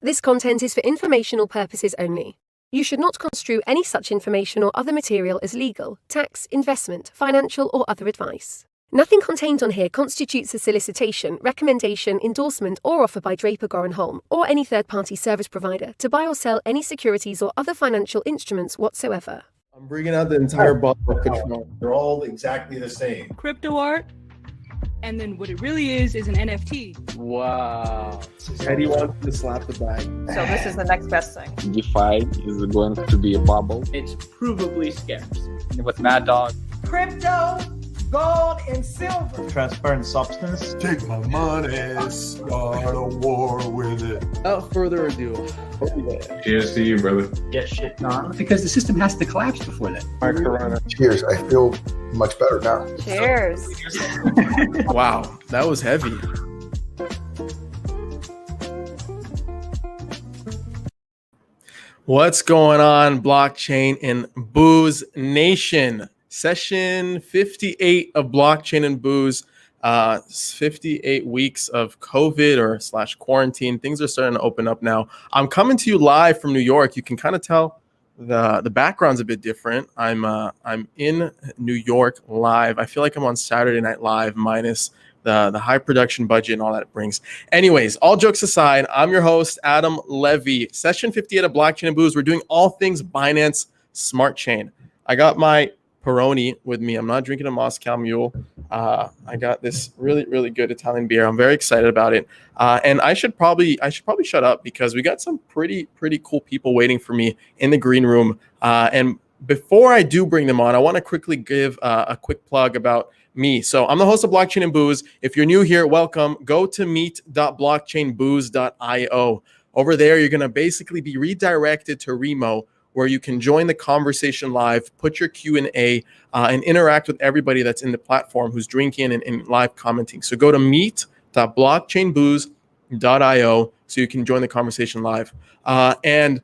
This content is for informational purposes only. You should not construe any such information or other material as legal, tax, investment, financial, or other advice. Nothing contained on here constitutes a solicitation, recommendation, endorsement, or offer by Draper Goren Holm or any third-party service provider to buy or sell any securities or other financial instruments whatsoever. I'm bringing out the entire bottle of Patron. They're all exactly the same. Crypto art, and then what it really is an NFT. Wow. Eddie wants to slap the bag. So this is the next best thing. DeFi is going to be a bubble. It's provably scarce. With Mad Dog. Crypto, gold, and silver. Transparent substance. Take my money, start a war with it. Without further ado, cheers to you, brother. Get shit done. Because the system has to collapse before that. My Corona. Cheers. I feel much better now. Cheers. wow, that was heavy. What's going on, blockchain and booze nation? Session 58 of blockchain and booze. 58 weeks of COVID or / quarantine. Things are starting to open up now. I'm coming to you live from New York. You can kind of tell the background's a bit different. I'm in New York live. I feel like I'm on Saturday Night Live minus the high production budget and all that it brings. Anyways, all jokes aside, I'm your host, Adam Levy. Session 58 of blockchain and booze. We're doing all things Binance Smart Chain. I got my Peroni with me. I'm not drinking a Moscow Mule. I got this really, really good Italian beer. I'm very excited about it. And I should probably shut up because we got some pretty cool people waiting for me in the green room. And before I do bring them on, I want to quickly give a quick plug about me. So I'm the host of Blockchain and Booze. If you're new here, welcome. Go to meet.blockchainbooze.io. Over there, you're going to basically be redirected to Remo, where you can join the conversation live, put your Q&A, and interact with everybody that's in the platform who's drinking and live commenting. So go to meet.blockchainbooze.io so you can join the conversation live. And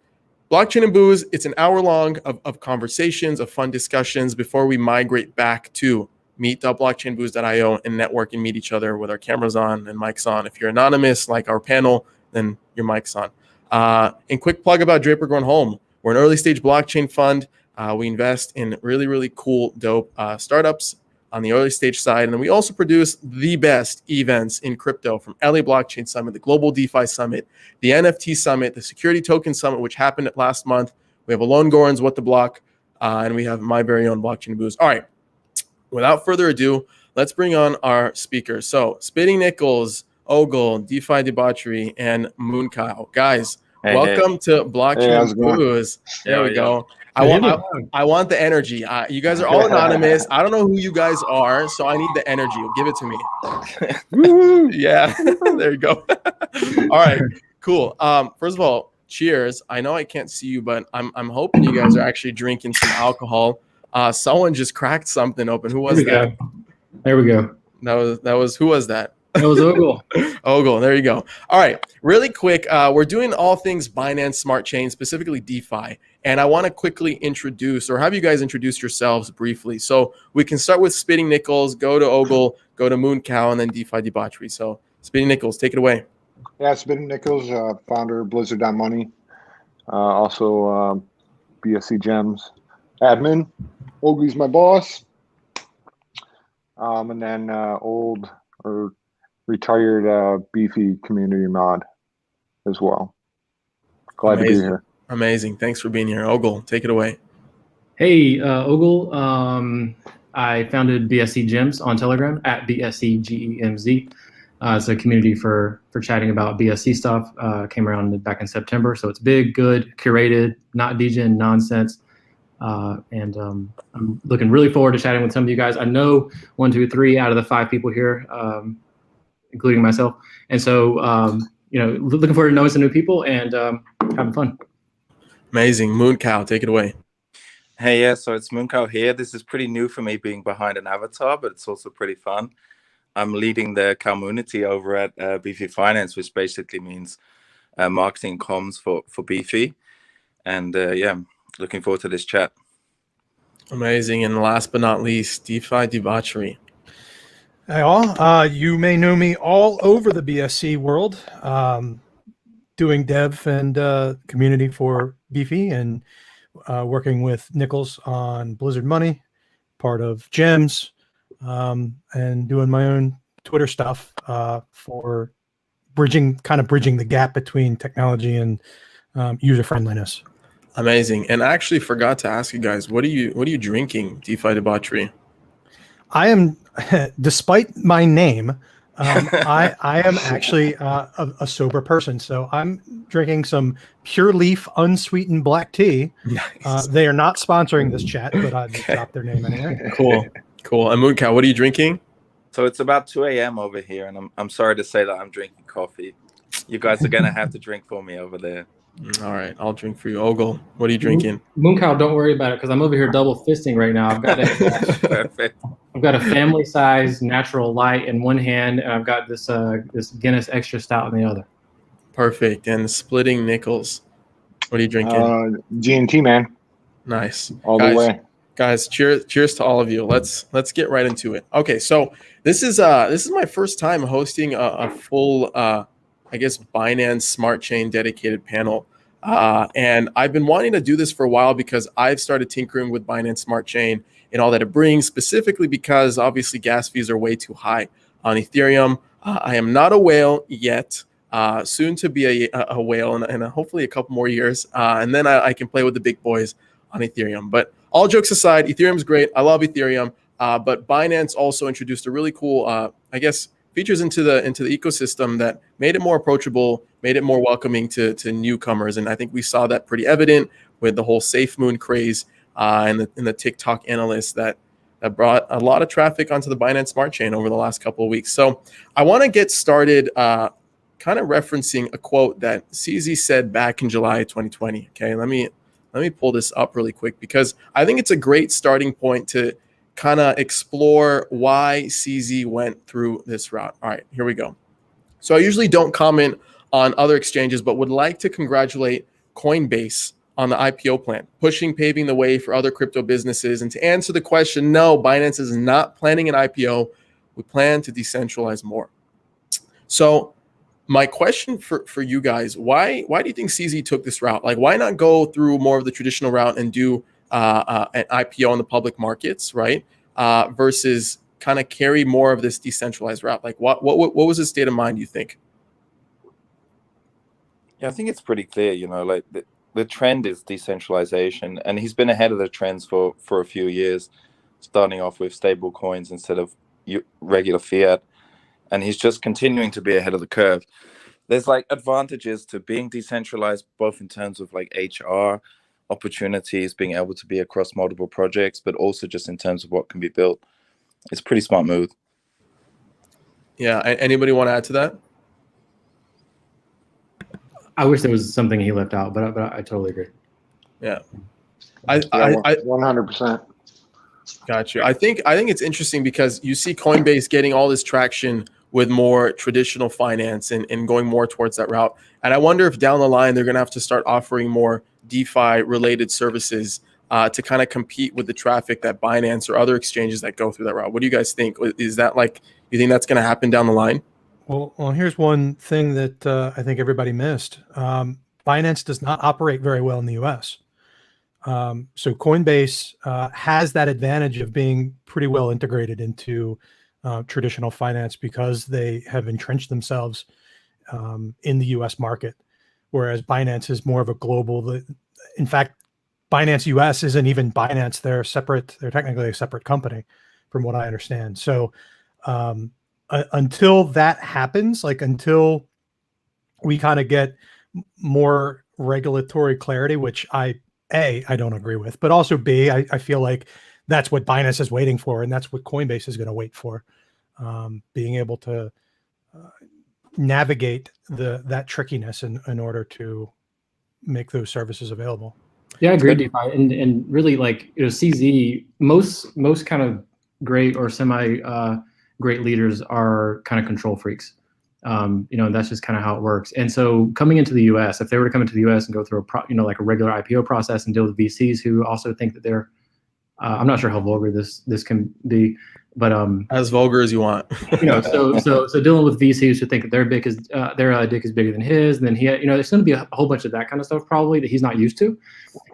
Blockchain and Booze, it's an hour long of conversations, of fun discussions before we migrate back to meet.blockchainbooze.io and network and meet each other with our cameras on and mics on. If you're anonymous, like our panel, then your mic's on. And quick plug about Draper Goren Holm. We're an early stage blockchain fund. We invest in really, really cool, dope startups on the early stage side. And then we also produce the best events in crypto, from LA Blockchain Summit, the Global DeFi Summit, the NFT Summit, the Security Token Summit, which happened last month. We have Alone Goran's What the Block, and we have my very own Blockchain Booze. All right, without further ado, let's bring on our speakers. So Spitting Nickels, Ogle, DeFiDebauchery, and Mooncow. Guys, welcome to Blockchain Booze. There we go. I want the energy. You guys are all anonymous. I don't know who you guys are, so I need the energy. Give it to me. Yeah, there you go. All right, cool. First of all, cheers. I know I can't see you, but I'm hoping you guys are actually drinking some alcohol. Someone just cracked something open. Who was that? There we go. That was who was that? That was Ogle. Ogle, there you go. All right, really quick. We're doing all things Binance Smart Chain, specifically DeFi. And I want to quickly introduce, or have you guys introduce yourselves briefly. So we can start with Spitting Nickels, go to Ogle, go to Mooncow, and then DeFiDebauchery. So Spitting Nickels, take it away. Yeah, Spitting Nickels, founder of Blizzard.money. Also BSC Gems admin. Ogle's my boss. And then retired Beefy community mod as well. Glad to be here. Amazing. Thanks for being here. Ogle, take it away. Hey, Ogle. I founded BSC Gems on Telegram at BSCGEMZ. It's a community for chatting about BSC stuff. Came around back in September. So it's big, good, curated, not degen nonsense. And I'm looking really forward to chatting with some of you guys. I know 1, 2, 3 out of the 5 people here, including myself. And so, looking forward to knowing some new people and having fun. Amazing. Mooncow, take it away. Hey, yeah, so it's Mooncow here. This is pretty new for me being behind an avatar, but it's also pretty fun. I'm leading the community over at Beefy Finance, which basically means marketing comms for Beefy. And looking forward to this chat. Amazing. And last but not least, DeFiDebauchery. Hey all, you may know me all over the BSC world. doing dev and community for Beefy and working with Nichols on Blizzard Money, part of Gems, and doing my own Twitter stuff for bridging the gap between technology and user friendliness. Amazing. And I actually forgot to ask you guys, what are you drinking, DeFiDebauchery? I am, despite my name, I am actually a sober person. So I'm drinking some Pure Leaf unsweetened black tea. Nice. They are not sponsoring this chat, but I just dropped their name anyway. Cool. And Mooncow, what are you drinking? So it's about 2 a.m. over here, and I'm sorry to say that I'm drinking coffee. You guys are gonna have to drink for me over there. All right, I'll drink for you. Ogle, what are you drinking? Mooncow, don't worry about it because I'm over here double fisting right now. I've got Perfect. I've got a family size natural light in one hand, and I've got this this Guinness Extra Stout in the other. Perfect. And splitting nickels. What are you drinking? G&T, man. Nice. All the way. Guys, cheers to all of you. Let's get right into it. Okay, so this is my first time hosting a full I guess Binance Smart Chain dedicated panel. And I've been wanting to do this for a while because I've started tinkering with Binance Smart Chain and all that it brings, specifically because obviously gas fees are way too high on Ethereum. I am not a whale yet, soon to be a whale in hopefully a couple more years. And then I can play with the big boys on Ethereum. But all jokes aside, Ethereum's great. I love Ethereum. But Binance also introduced a really cool, I guess, features into the ecosystem that made it more approachable, made it more welcoming to newcomers. And I think we saw that pretty evident with the whole Safermoon craze and the TikTok analysts that brought a lot of traffic onto the Binance Smart Chain over the last couple of weeks. So I want to get started kind of referencing a quote that CZ said back in July 2020. Okay, let me pull this up really quick because I think it's a great starting point to kind of explore why CZ went through this route. All right, here we go. So I usually don't comment on other exchanges, but would like to congratulate Coinbase on the IPO plan, paving the way for other crypto businesses. And to answer the question, no, Binance is not planning an IPO. We plan to decentralize more. So my question for you guys, why do you think CZ took this route? Like, why not go through more of the traditional route and do an IPO on the public markets, right? Versus kind of carry more of this decentralized route. Like, what was his state of mind, you think? Yeah, I think it's pretty clear. Like the trend is decentralization, and he's been ahead of the trends for a few years, starting off with stable coins instead of regular fiat, and he's just continuing to be ahead of the curve. There's like advantages to being decentralized, both in terms of like HR opportunities, being able to be across multiple projects, but also just in terms of what can be built. It's a pretty smart move. Yeah. Anybody want to add to that? I wish there was something he left out, but I totally agree. Yeah. I 100%. Got you. I think it's interesting because you see Coinbase getting all this traction with more traditional finance and going more towards that route. And I wonder if down the line they're going to have to start offering more DeFi related services to kind of compete with the traffic that Binance or other exchanges that go through that route. What do you guys think? Is that you think that's going to happen down the line? Well, here's one thing that I think everybody missed. Binance does not operate very well in the US. So Coinbase has that advantage of being pretty well integrated into traditional finance because they have entrenched themselves in the US market, whereas Binance is more of a global. In fact, Binance US isn't even Binance. They're separate. They're technically a separate company from what I understand. So until that happens, until we kind of get more regulatory clarity, which I don't agree with, but also B, I feel like that's what Binance is waiting for, and that's what Coinbase is going to wait for, being able to navigate that trickiness in order to make those services available. Yeah, I agree, DeFi, and really CZ, most kind of great or semi great leaders are kind of control freaks. And that's just kind of how it works. And so coming into the US, if they were to come into the US and go through a regular IPO process and deal with VCs who also think that they're, I'm not sure how vulgar this can be, But as vulgar as you want. so dealing with VCs who think that their dick is bigger than his, and then there's going to be a whole bunch of that kind of stuff probably that he's not used to,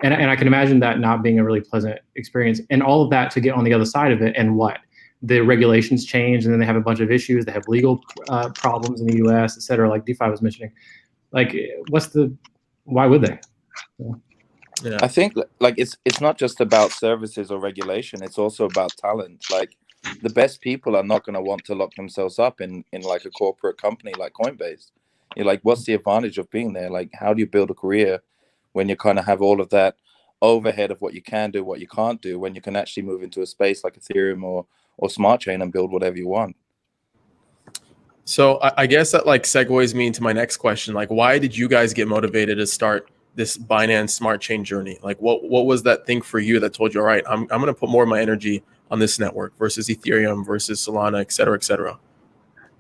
and I can imagine that not being a really pleasant experience, and all of that to get on the other side of it, and what the regulations change, and then they have a bunch of issues. They have legal problems in the U.S., et cetera, like DeFi was mentioning. Like, why would they? Yeah. I think like it's not just about services or regulation. It's also about talent. Like the best people are not going to want to lock themselves up in like a corporate company like Coinbase. You're like, what's the advantage of being there? Like, how do you build a career when you kind of have all of that overhead of what you can do, what you can't do, when you can actually move into a space like Ethereum or Smart Chain and build whatever you want? So I guess that like segues me into my next question. Like, why did you guys get motivated to start this Binance Smart Chain journey? Like, what was that thing for you that told you, all right, I'm going to put more of my energy on this network versus Ethereum versus Solana, et cetera, et cetera?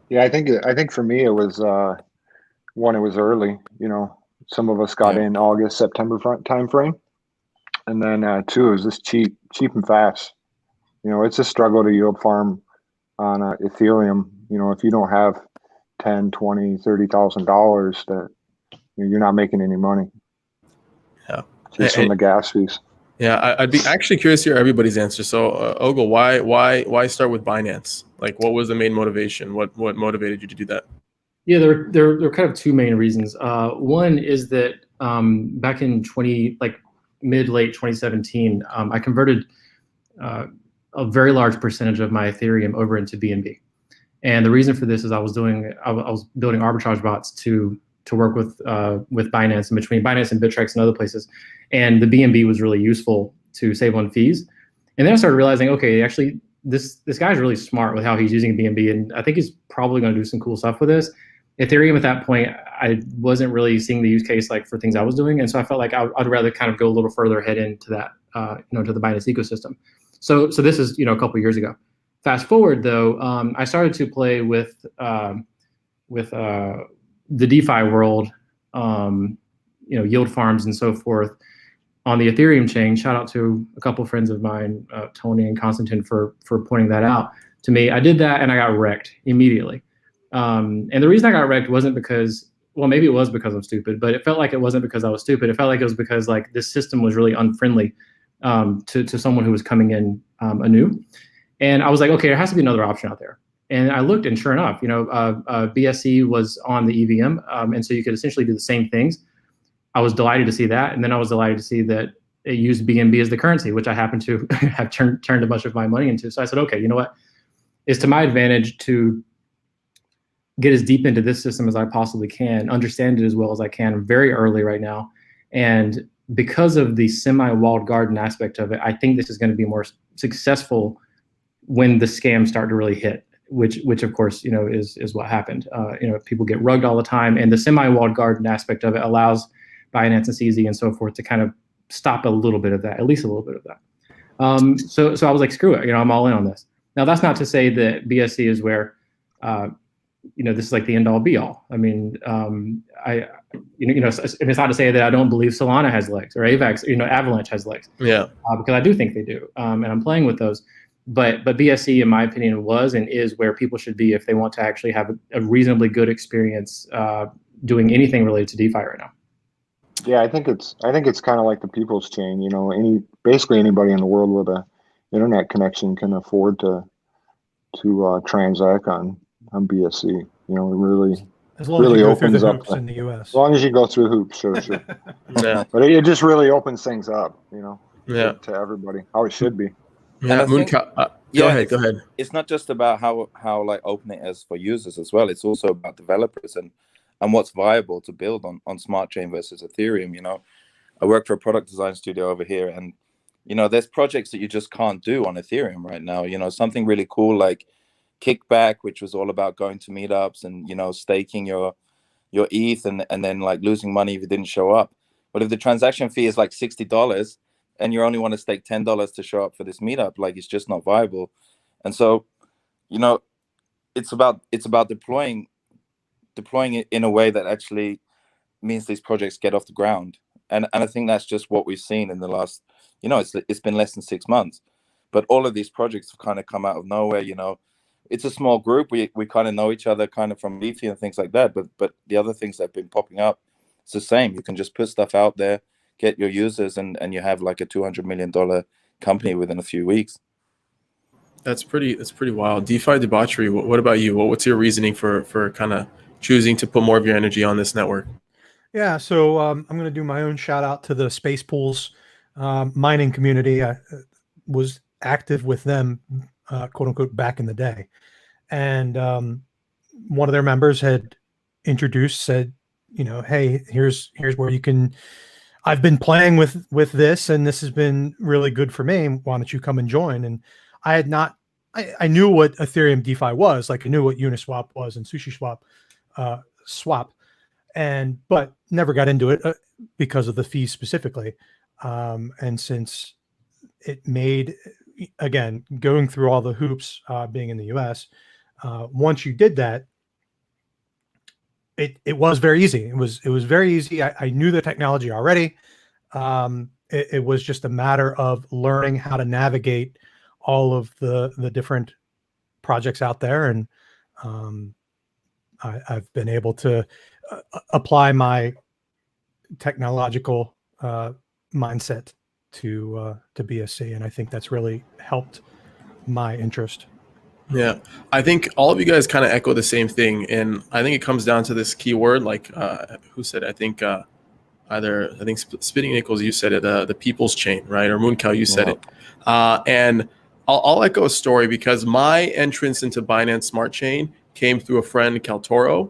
Yeah, I think for me it was one, it was early. You know, some of us got in August, September time frame, and then two, it was just cheap and fast. You know, it's a struggle to yield farm on Ethereum. You know, if you don't have $10,000, $20,000, $30,000, that you're not making any money. Yeah, just from the gas fees. Yeah, I'd be actually curious to hear everybody's answer. So, Ogle, why start with Binance? Like, what was the main motivation? What motivated you to do that? Yeah, there are kind of two main reasons. One is that back in mid-late 2017, I converted a very large percentage of my Ethereum over into BNB. And the reason for this is I was building arbitrage bots to work with Binance, and between Binance and Bittrex and other places. And the BNB was really useful to save on fees. And then I started realizing, okay, actually this guy's really smart with how he's using BNB, and I think he's probably going to do some cool stuff with this. Ethereum at that point, I wasn't really seeing the use case like for things I was doing, and so I felt like I'd rather kind of go a little further ahead into that, to the Binance ecosystem. So this is a couple of years ago. Fast forward though, I started to play with the DeFi world, yield farms and so forth on the Ethereum chain. Shout out to a couple of friends of mine, Tony and Konstantin, for pointing that out to me. I did that and I got wrecked immediately. And the reason I got wrecked wasn't because, well, maybe it was because I'm stupid, but it felt like it wasn't because I was stupid. It felt like it was because like this system was really unfriendly to someone who was coming in anew. And I was like, okay, there has to be another option out there. And I looked, and sure enough, BSC was on the EVM, and so you could essentially do the same things. I was delighted to see that, and then I was delighted to see that it used BNB as the currency, which I happen to have turned a bunch of my money into. So I said, okay, you know what? It's to my advantage to get as deep into this system as I possibly can, understand it as well as I can very early right now. And because of the semi-walled garden aspect of it, I think this is going to be more successful when the scams start to really hit, which of course, is what happened. People get rugged all the time, and the semi-walled garden aspect of it allows Binance and CZ and so forth to kind of stop a little bit of that, at least a little bit of that. So I was like, screw it, I'm all in on this. Now that's not to say that BSC is where, this is like the end all be all. I mean, it's not to say that I don't believe Solana has legs or AVAX, Avalanche has legs. Yeah. Because I do think they do, and I'm playing with those. But BSC, in my opinion, was and is where people should be if they want to actually have a reasonably good experience doing anything related to DeFi right now. Yeah, I think it's kind of like the people's chain. Basically anybody in the world with a internet connection can afford to transact on BSC. It really as long as you go through the up hoops in the US. As long as you go through hoops, sure. Yeah. But it just really opens things up, yeah, to everybody, how it should be. Yeah, go ahead. It's not just about how like open it is for users as well. It's also about developers and what's viable to build on Smart Chain versus Ethereum. I work for a product design studio over here, and there's projects that you just can't do on Ethereum right now. Something really cool like Kickback, which was all about going to meetups and staking your ETH and then like losing money if you didn't show up. But if the transaction fee is like $60 and you only want to stake $10 to show up for this meetup, like it's just not viable. And so, it's about deploying it in a way that actually means these projects get off the ground. And I think that's just what we've seen in the last, it's been less than 6 months. But all of these projects have kind of come out of nowhere. You know, it's a small group. We kind of know each other kind of from Beefy and things like that. But the other things that have been popping up, it's the same. You can just put stuff out there, get your users, and you have like a $200 million company within a few weeks. That's pretty wild. DeFiDebauchery, what about you? What's your reasoning for kind of choosing to put more of your energy on this network? Yeah, so I'm going to do my own shout out to the Space Pools mining community. I was active with them, quote unquote, back in the day. And one of their members had said, you know, hey, here's where you can, I've been playing with this and this has been really good for me. Why don't you come and join? And I had not, I knew what Ethereum DeFi was, like I knew what Uniswap was and SushiSwap swap, but never got into it because of the fees specifically. And since it made, again, going through all the hoops, being in the US, once you did that, it was very easy. It was very easy. I knew the technology already. It was just a matter of learning how to navigate all of the different projects out there. And I've been able to apply my technological mindset to BSC. And I think that's really helped my interest. Yeah, I think all of you guys kind of echo the same thing. And I think it comes down to this keyword, like who said it? I think Spitting Nichols, you said it, the people's chain, right? Or Mooncow, you said it. And I'll echo a story because my entrance into Binance Smart Chain came through a friend, Kaltoro,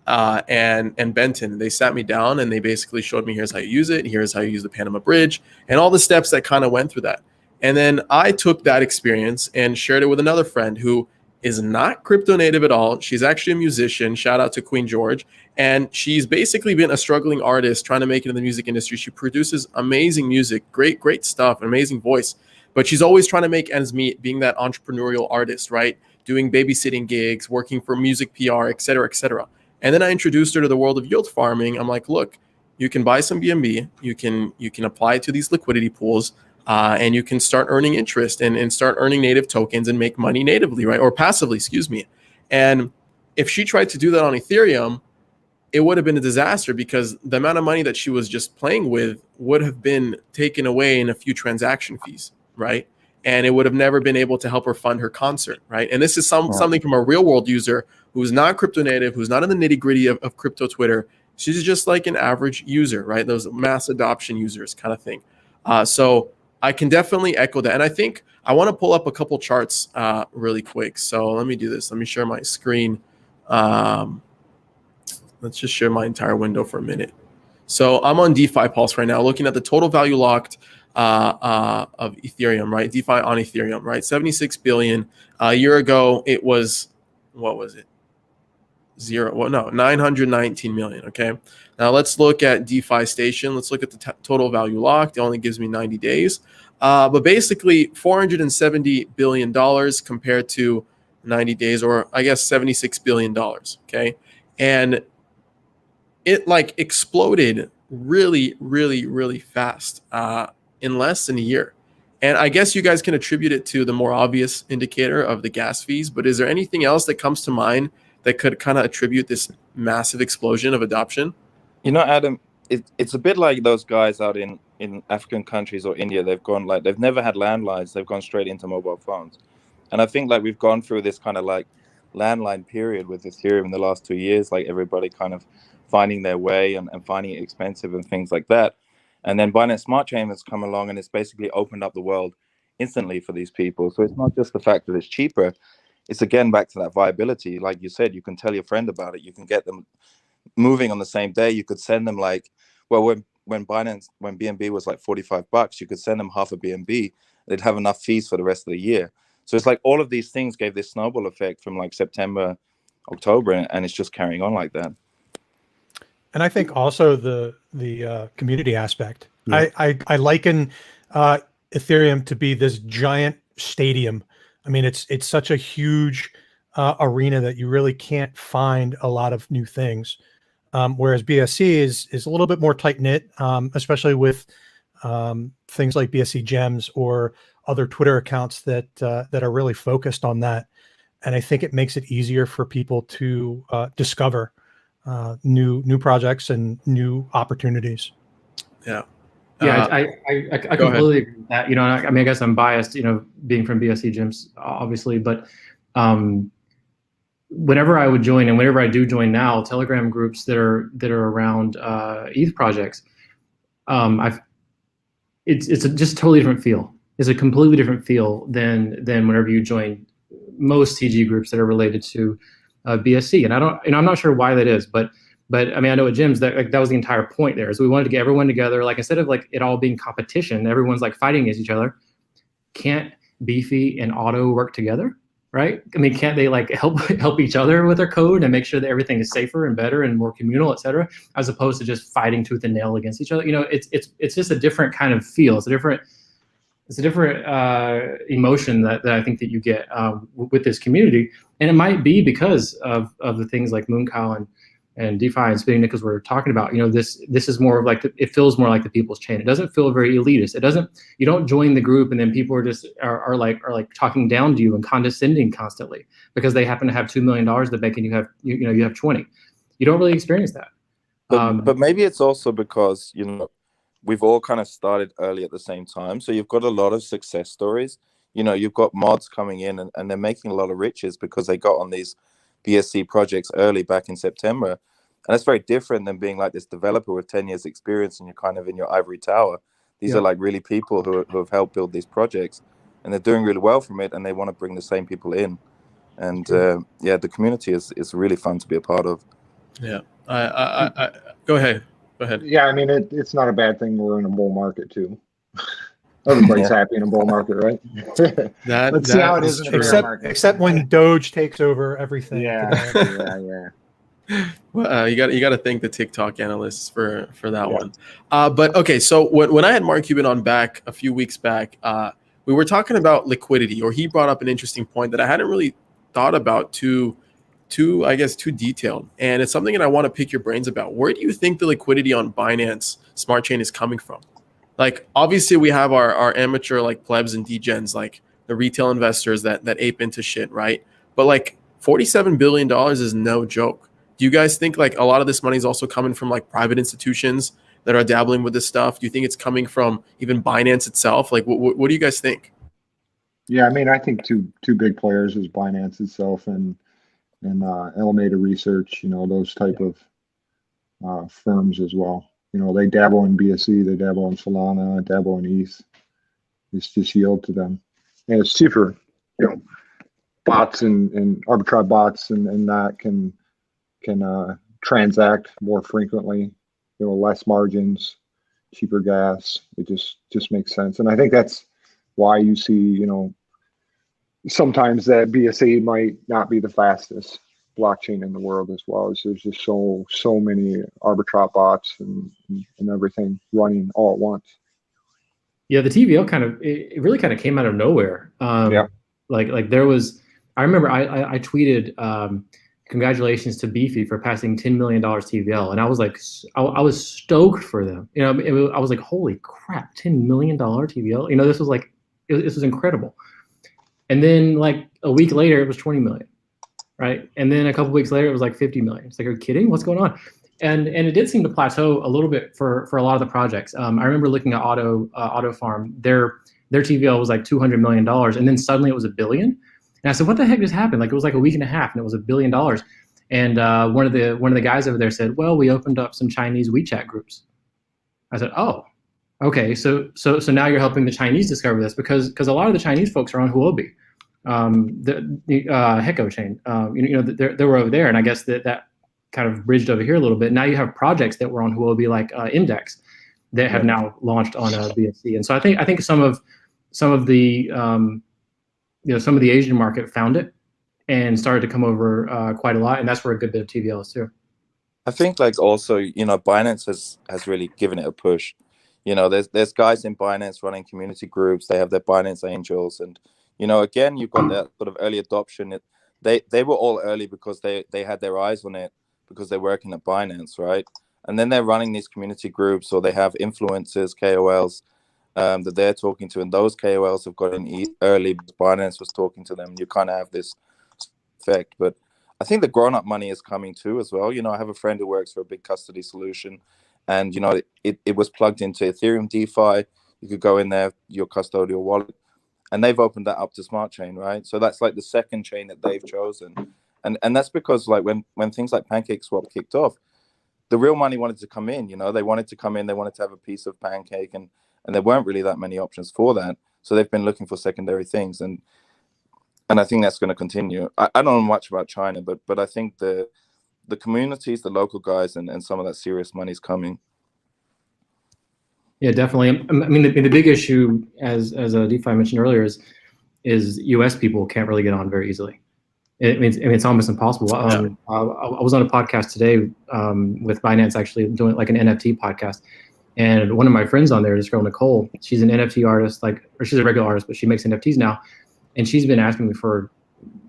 and Benton. They sat me down and they basically showed me, here's how you use it, here's how you use the Panama Bridge, and all the steps that kind of went through that. And then I took that experience and shared it with another friend who is not crypto native at all. She's actually a musician. Shout out to Queen George. And she's basically been a struggling artist trying to make it in the music industry. She produces amazing music, great stuff, amazing voice. But she's always trying to make ends meet, being that entrepreneurial artist, right? Doing babysitting gigs, working for music PR, et cetera, et cetera. And then I introduced her to the world of yield farming. I'm like, look, you can buy some BNB. You can apply it to these liquidity pools. And you can start earning interest and start earning native tokens and make money natively, right? Or passively, excuse me. And if she tried to do that on Ethereum, it would have been a disaster because the amount of money that she was just playing with would have been taken away in a few transaction fees, right? And it would have never been able to help her fund her concert, right? And this is something from a real world user who's not crypto native, who's not in the nitty gritty of crypto Twitter. She's just like an average user, right? Those mass adoption users kind of thing. So I can definitely echo that. And I think I want to pull up a couple charts really quick. So let me do this. Let me share my screen. Let's just share my entire window for a minute. So I'm on DeFi Pulse right now, looking at the total value locked of Ethereum, right? DeFi on Ethereum, right? 76 billion. A year ago, it was, what was it? 919 million. Okay. Now let's look at DeFi Station. Let's look at the total value locked. It only gives me 90 days. But basically $470 billion compared to 90 days, or I guess $76 billion. Okay. And it like exploded really fast in less than a year. And I guess you guys can attribute it to the more obvious indicator of the gas fees, but is there anything else that comes to mind that could kind of attribute this massive explosion of adoption? You know, Adam, it's a bit like those guys out in African countries or India. They've gone like, they've never had landlines. They've gone straight into mobile phones. And I think like we've gone through this kind of like landline period with Ethereum in the last 2 years, like everybody kind of finding their way and finding it expensive and things like that. And then Binance Smart Chain has come along and it's basically opened up the world instantly for these people. So it's not just the fact that it's cheaper. It's again back to that viability. Like you said, you can tell your friend about it. You can get them moving on the same day. You could send them like, well, when BNB was like $45, you could send them half a BNB. They'd have enough fees for the rest of the year. So it's like all of these things gave this snowball effect from like September, October, and it's just carrying on like that. And I think also the community aspect. Yeah. I liken Ethereum to be this giant stadium. I mean, it's such a huge arena that you really can't find a lot of new things. Whereas BSC is a little bit more tight knit, especially with things like BSC Gems or other Twitter accounts that that are really focused on that. And I think it makes it easier for people to discover new projects and new opportunities. Yeah. Yeah, I completely agree with that. You know, I mean, I guess I'm biased, you know, being from BSC Gems, obviously, but whenever I would join, and whenever I do join now, Telegram groups that are around ETH projects, it's just a totally different feel. It's a completely different feel than whenever you join most TG groups that are related to BSC. And I'm not sure why that is, but I mean, I know at Gems that was the entire point there, is we wanted to get everyone together. Like, instead of like it all being competition, everyone's like fighting against each other. Can't Beefy and Auto work together? Right? I mean, can't they like help each other with their code and make sure that everything is safer and better and more communal, et cetera, as opposed to just fighting tooth and nail against each other? You know, it's just a different kind of feel. It's a different emotion that I think that you get with this community, and it might be because of the things like Mooncow and DeFi and Spinning Nickels we're talking about. You know, this is more of like it feels more like the people's chain. It doesn't feel very elitist. You don't join the group and then people are just are like talking down to you and condescending constantly because they happen to have $2 million in the bank and you have 20. You don't really experience that. But maybe it's also because, you know, we've all kind of started early at the same time. So you've got a lot of success stories. You know, you've got mods coming in and they're making a lot of riches because they got on these BSC projects early back in September. And that's very different than being like this developer with 10 years experience and you're kind of in your ivory tower. These are like really people who have helped build these projects and they're doing really well from it and they want to bring the same people in. And yeah, the community is really fun to be a part of. Yeah. I go ahead. Go ahead. Yeah, I mean, it's not a bad thing we're in a bull market too. Everybody's happy in a bull market, right? Let's see how it is in a bear market. Except when Doge takes over everything. Yeah. Well, you got to thank the TikTok analysts for that one. But okay, so when I had Mark Cuban on back a few weeks back, we were talking about liquidity, or he brought up an interesting point that I hadn't really thought about too detailed, and it's something that I want to pick your brains about. Where do you think the liquidity on Binance Smart Chain is coming from? Like, obviously we have our amateur like plebs and degens, like the retail investors that ape into shit, right? But like $47 billion is no joke. Do you guys think like a lot of this money is also coming from like private institutions that are dabbling with this stuff? Do you think it's coming from even Binance itself? Like, what do you guys think? Yeah, I mean, I think two big players is Binance itself and Alameda Research, you know, those type of firms as well. You know, they dabble in BSC, they dabble in Solana, dabble in ETH. It's just yield to them. And it's cheaper. You know, bots and arbitrage bots and that can transact more frequently, you know, less margins, cheaper gas. It just makes sense. And I think that's why you see, you know, sometimes that BSC might not be the fastest blockchain in the world as well, as there's just so many arbitrage bots and everything running all at once. Yeah, the TVL it really kind of came out of nowhere. Like there was, I remember I tweeted congratulations to Beefy for passing $10 million TVL, and I was like, I was stoked for them. You know, I was like, holy crap, $10 million TVL. You know, this was like, this was incredible. And then like a week later, it was 20 million. Right. And then a couple of weeks later, it was like 50 million. It's like, are you kidding? What's going on? And it did seem to plateau a little bit for a lot of the projects. I remember looking at Auto Farm, their TVL was like $200 million. And then suddenly it was $1 billion. And I said, what the heck just happened? Like, it was like a week and a half and it was $1 billion. And one of the guys over there said, well, we opened up some Chinese WeChat groups. I said, oh, okay. So now you're helping the Chinese discover this because a lot of the Chinese folks are on Huobi. The Hecko chain, they were over there, and I guess that kind of bridged over here a little bit. Now you have projects that were on Huobi like Index that have now launched on BSC, and so I think some of the some of the Asian market found it and started to come over quite a lot, and that's where a good bit of TVL is too. I think like also, you know, Binance has really given it a push. You know, there's guys in Binance running community groups. They have their Binance Angels, and you know, again, you've got that sort of early adoption. They were all early because they had their eyes on it because they're working at Binance, right? And then they're running these community groups, or they have influencers, KOLs, that they're talking to, and those KOLs have got in early. Binance was talking to them. You kind of have this effect, but I think the grown-up money is coming too as well. I have a friend who works for a big custody solution, and it was plugged into Ethereum DeFi. You could go in there, your custodial wallet, and they've opened that up to Smart Chain, right? So that's like the second chain that they've chosen, and that's because like when things like PancakeSwap kicked off, the real money wanted to come in. They wanted to come in, they wanted to have a piece of Pancake, and there weren't really that many options for that. So they've been looking for secondary things, and I think that's going to continue. I don't know much about China, but I think the communities, the local guys, and some of that serious money is coming. Yeah, definitely. I mean, the big issue, as DeFi mentioned earlier, is U.S. people can't really get on very easily. It's almost impossible. I was on a podcast today with Binance, actually doing like an NFT podcast, and one of my friends on there, this girl Nicole, she's an NFT artist, or she's a regular artist, but she makes NFTs now, and she's been asking me for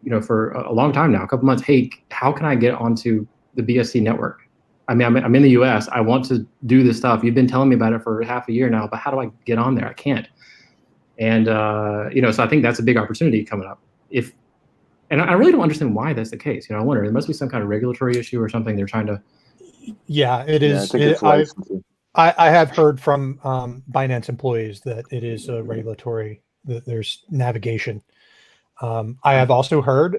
a long time now, a couple months, hey, how can I get onto the BSC network? I mean, I'm in the U.S. I want to do this stuff. You've been telling me about it for half a year now, but how do I get on there? I can't. And so I think that's a big opportunity coming up. And I really don't understand why that's the case. I wonder, there must be some kind of regulatory issue or something they're trying to. Yeah, it is. I have heard from Binance employees that it is a regulatory, that there's navigation. I have also heard,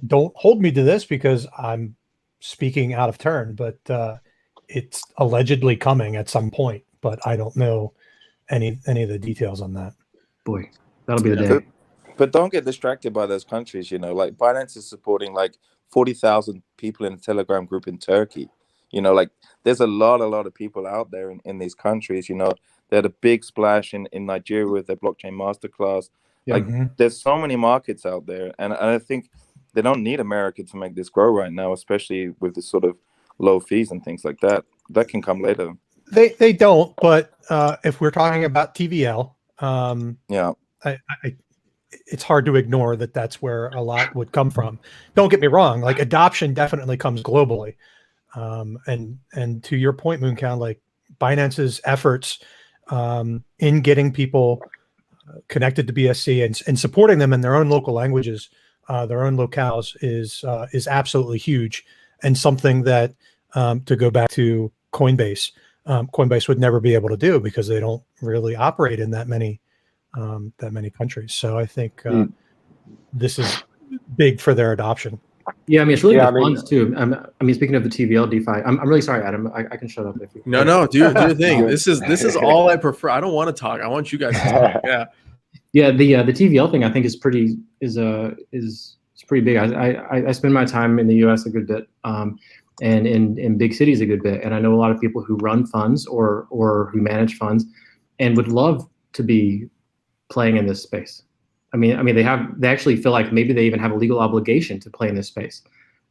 don't hold me to this because I'm speaking out of turn, but it's allegedly coming at some point, but I don't know any of the details on that. Boy, that'll be the day. But don't get distracted by those countries, like Binance is supporting like 40,000 people in a Telegram group in Turkey. Like there's a lot of people out there in these countries. They had a big splash in Nigeria with their blockchain masterclass. Like there's so many markets out there, and I think they don't need America to make this grow right now, especially with the sort of low fees and things like that. That can come later. They don't, but if we're talking about TVL, it's hard to ignore that that's where a lot would come from. Don't get me wrong, like adoption definitely comes globally. And to your point, Mooncow, like Binance's efforts in getting people connected to BSC and supporting them in their own local languages, their own locales is absolutely huge, and something that to go back to Coinbase, Coinbase would never be able to do because they don't really operate in that many countries. So I think this is big for their adoption. Yeah, I mean, it's really good funds too. I mean, speaking of the TVL DeFi, I'm really sorry, Adam. I can shut up if you. No, do your thing. This is all I prefer. I don't want to talk. I want you guys to talk. Yeah. Yeah, the TVL thing I think is pretty big. I spend my time in the U.S. a good bit, and in big cities a good bit, and I know a lot of people who run funds or who manage funds, and would love to be playing in this space. I mean, they actually feel like maybe they even have a legal obligation to play in this space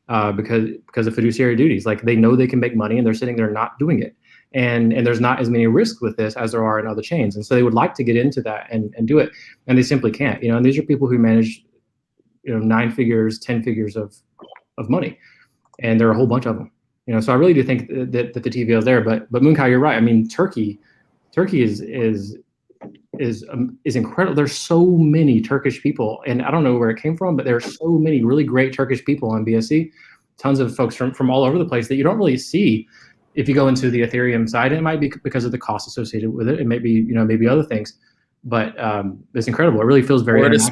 because of fiduciary duties. Like they know they can make money and they're sitting there not doing it. And there's not as many risks with this as there are in other chains. And so they would like to get into that and do it. And they simply can't, and these are people who manage, 9 figures, 10 figures of money. And there are a whole bunch of them, so I really do think that the TVL is there, but Mooncow, you're right. I mean, Turkey is incredible. There's so many Turkish people, and I don't know where it came from, but there are so many really great Turkish people on BSC. Tons of folks from all over the place that you don't really see if you go into the Ethereum side. It might be because of the cost associated with it. It may be, maybe other things, but it's incredible. It really feels very. Word is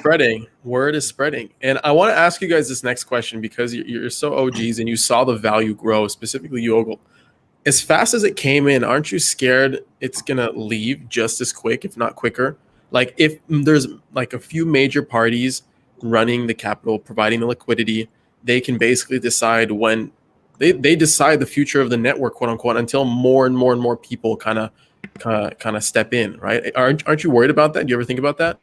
spreading. And I want to ask you guys this next question because you're so OGs and you saw the value grow, specifically you, Ogle. As fast as it came in, aren't you scared it's going to leave just as quick, if not quicker? Like if there's like a few major parties running the capital, providing the liquidity, they can basically decide when they decide the future of the network, quote unquote, until more and more people kind of step in, right? Aren't you worried about that? Do you ever think about that?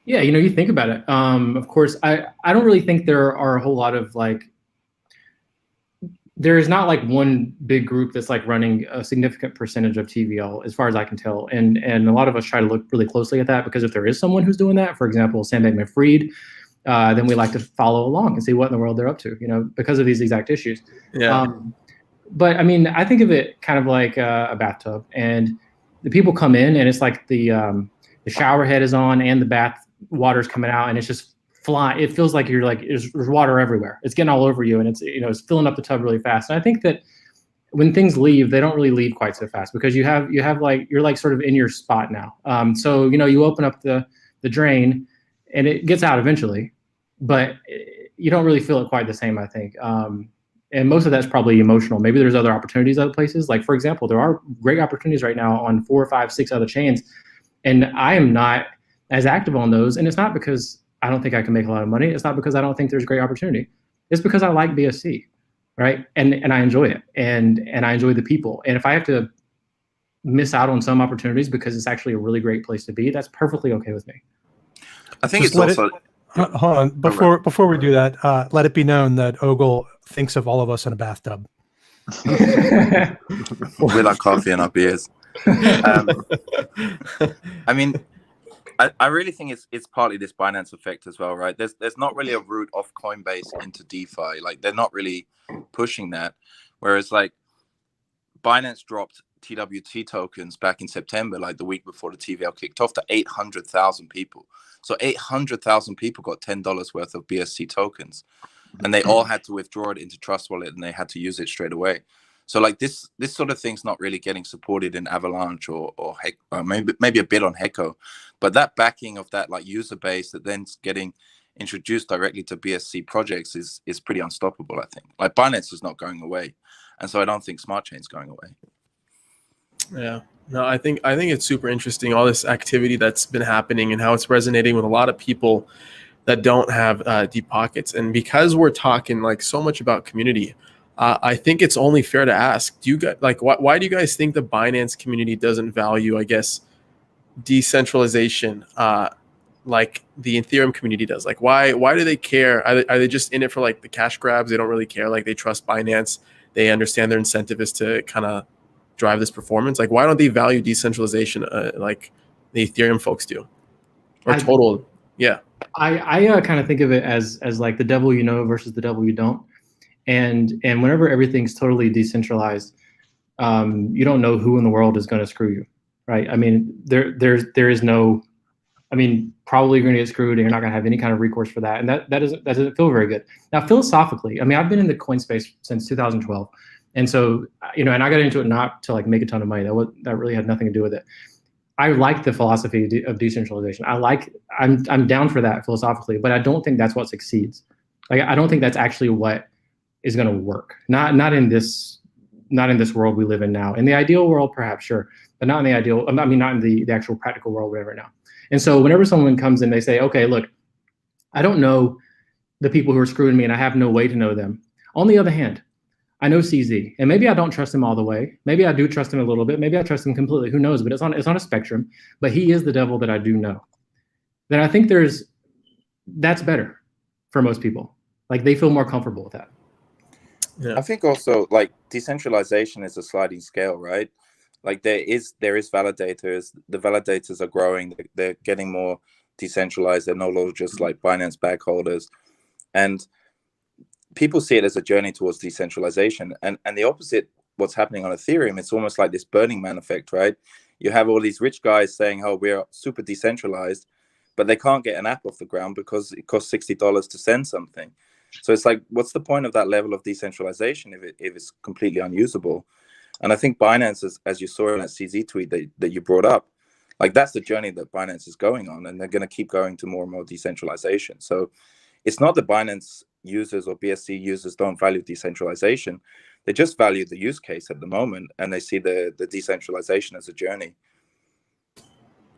Yeah, you think about it. Of course, I don't really think there are a whole lot of there is not like one big group that's like running a significant percentage of TVL, as far as I can tell. And a lot of us try to look really closely at that, because if there is someone who's doing that, for example, Sam Bankman-Fried, then we like to follow along and see what in the world they're up to, because of these exact issues. Yeah. But I mean, I think of it kind of like a bathtub, and the people come in, and it's like the the shower head is on and the bath water's coming out, and it's just flying. It feels like you're like there's water everywhere. It's getting all over you, and it's it's filling up the tub really fast. And I think that when things leave, they don't really leave quite so fast because you have like you're like sort of in your spot now. So you open up the drain, and it gets out eventually, but you don't really feel it quite the same, I think. And most of that's probably emotional. Maybe there's other opportunities other places. Like, for example, there are great opportunities right now on 4, 5, 6 other chains. And I am not as active on those. And it's not because I don't think I can make a lot of money. It's not because I don't think there's great opportunity. It's because I like BSC, right? And I enjoy it. And I enjoy the people. And if I have to miss out on some opportunities because it's actually a really great place to be, that's perfectly okay with me. I think Just it's also... Hold on. Before we do that, let it be known that Ogle thinks of all of us in a bathtub. With our coffee and our beers. I mean, I really think it's partly this Binance effect as well, right? There's not really a route off Coinbase into DeFi. Like, they're not really pushing that. Whereas, like, Binance dropped TWT tokens back in September, like the week before the TVL kicked off, to 800,000 people. So 800,000 people got $10 worth of BSC tokens, and they all had to withdraw it into Trust Wallet, and they had to use it straight away. So like this sort of thing's not really getting supported in Avalanche or maybe a bit on Hecko, but that backing of that like user base that then's getting introduced directly to BSC projects is pretty unstoppable. I think like Binance is not going away, and so I don't think Smart Chain's going away. Yeah, no, I think it's super interesting, all this activity that's been happening and how it's resonating with a lot of people that don't have deep pockets. And because we're talking like so much about community, I think it's only fair to ask, do you guys like why do you guys think the Binance community doesn't value, I guess, decentralization like the Ethereum community does? Like why do they care? Are they just in it for like the cash grabs? They don't really care. Like they trust Binance. They understand their incentive is to kind of drive this performance. Like why don't they value decentralization like the Ethereum folks do? Or total, yeah. I kind of think of it as like the devil you know versus the devil you don't. And whenever everything's totally decentralized, you don't know who in the world is going to screw you, right? I mean, there is no, I mean, probably you're going to get screwed, and you're not going to have any kind of recourse for that, and that doesn't feel very good. Now, philosophically, I mean, I've been in the coin space since 2012, and so and I got into it not to like make a ton of money. That really had nothing to do with it. I like the philosophy of decentralization. I'm down for that philosophically, but I don't think that's what succeeds. Like, I don't think that's actually what is going to work. Not in this world we live in now. In the ideal world, perhaps, sure, but not in the ideal. I mean, not in the actual practical world we have right now. And so, whenever someone comes in, they say, "Okay, look, I don't know the people who are screwing me, and I have no way to know them." On the other hand, I know CZ, and maybe I don't trust him all the way. Maybe I do trust him a little bit. Maybe I trust him completely. Who knows? But it's on a spectrum. But he is the devil that I do know. Then I think that's better for most people. Like they feel more comfortable with that. Yeah. I think also like decentralization is a sliding scale, right? Like there is validators. The validators are growing. They're getting more decentralized. They're no longer just like Binance bag holders, and people see it as a journey towards decentralization. And the opposite, what's happening on Ethereum, it's almost like this Burning Man effect, right? You have all these rich guys saying, "Oh, we're super decentralized," but they can't get an app off the ground because it costs $60 to send something. So it's like, what's the point of that level of decentralization if it's completely unusable? And I think Binance, as you saw in that CZ tweet that you brought up, like that's the journey that Binance is going on, and they're going to keep going to more and more decentralization. So it's not that Binance users or BSC users don't value decentralization. They just value the use case at the moment, and they see the decentralization as a journey.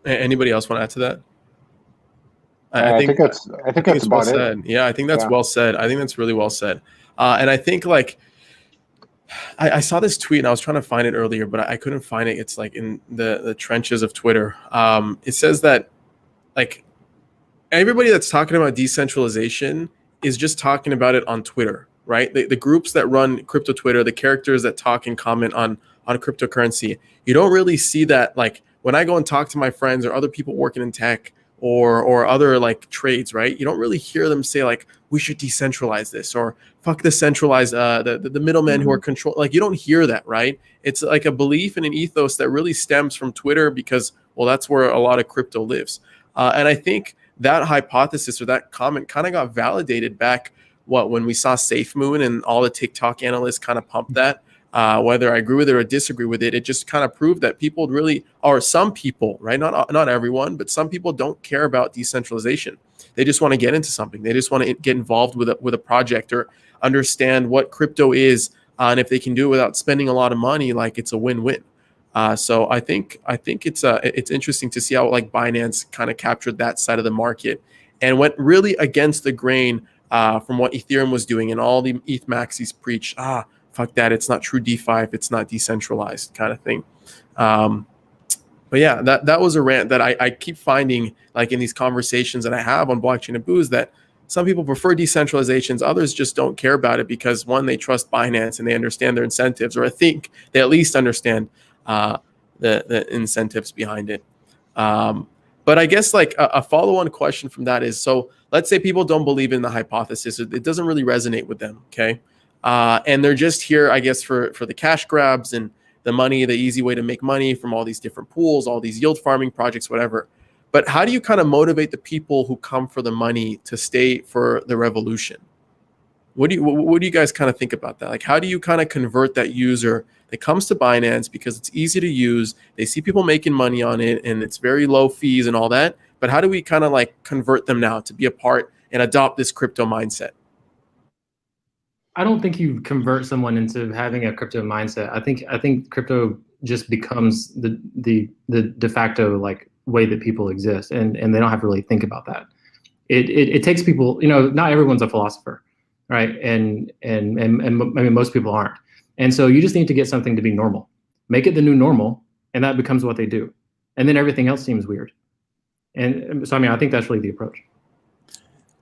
Anybody else want to add to that? I think that's it's about well said. Yeah, I think that's well said. I think that's really well said. And I think like I saw this tweet and I was trying to find it earlier, but I couldn't find it. It's like in the trenches of Twitter. It says that like everybody that's talking about decentralization is just talking about it on Twitter, right? The groups that run crypto Twitter, the characters that talk and comment on cryptocurrency, you don't really see that. Like when I go and talk to my friends or other people working in tech or other like trades, right? You don't really hear them say like, we should decentralize this or fuck the centralized, the middlemen who are control. Like you don't hear that, right? It's like a belief and an ethos that really stems from Twitter because Well, that's where a lot of crypto lives. And I think that hypothesis or that comment kind of got validated back when we saw Safermoon and all the TikTok analysts kind of pumped that. Whether I agree with it or disagree with it, it just kind of proved that people really, or some people, right? Not everyone, but some people don't care about decentralization. They just want to get into something. They just want to get involved with a project or understand what crypto is, and if they can do it without spending a lot of money, like it's a win-win. So I think it's interesting to see how like Binance kind of captured that side of the market and went really against the grain from what Ethereum was doing, and all the ETH maxis preach, fuck that, it's not true DeFi if it's not decentralized, kind of thing. But yeah, that was a rant that I keep finding, like in these conversations that I have on Blockchain and Booze, that some people prefer decentralizations, others just don't care about it because, one, they trust Binance and they understand their incentives, or I think they at least understand the incentives behind it. But I guess like a follow-on question from that is, so let's say people don't believe in the hypothesis, it doesn't really resonate with them, okay? And they're just here, I guess, for the cash grabs and the money, the easy way to make money from all these different pools, all these yield farming projects, whatever. But how do you kind of motivate the people who come for the money to stay for the revolution? What do you guys kind of think about that? Like, how do you kind of convert that user that comes to Binance because it's easy to use, they see people making money on it, and it's very low fees and all that, but how do we kind of like convert them now to be a part and adopt this crypto mindset? I don't think you convert someone into having a crypto mindset. I think crypto just becomes the de facto like way that people exist, and they don't have to really think about that. It takes people, not everyone's a philosopher, right? And I mean, most people aren't. And so you just need to get something to be normal. Make it the new normal, and that becomes what they do. And then everything else seems weird. And so, I mean, I think that's really the approach.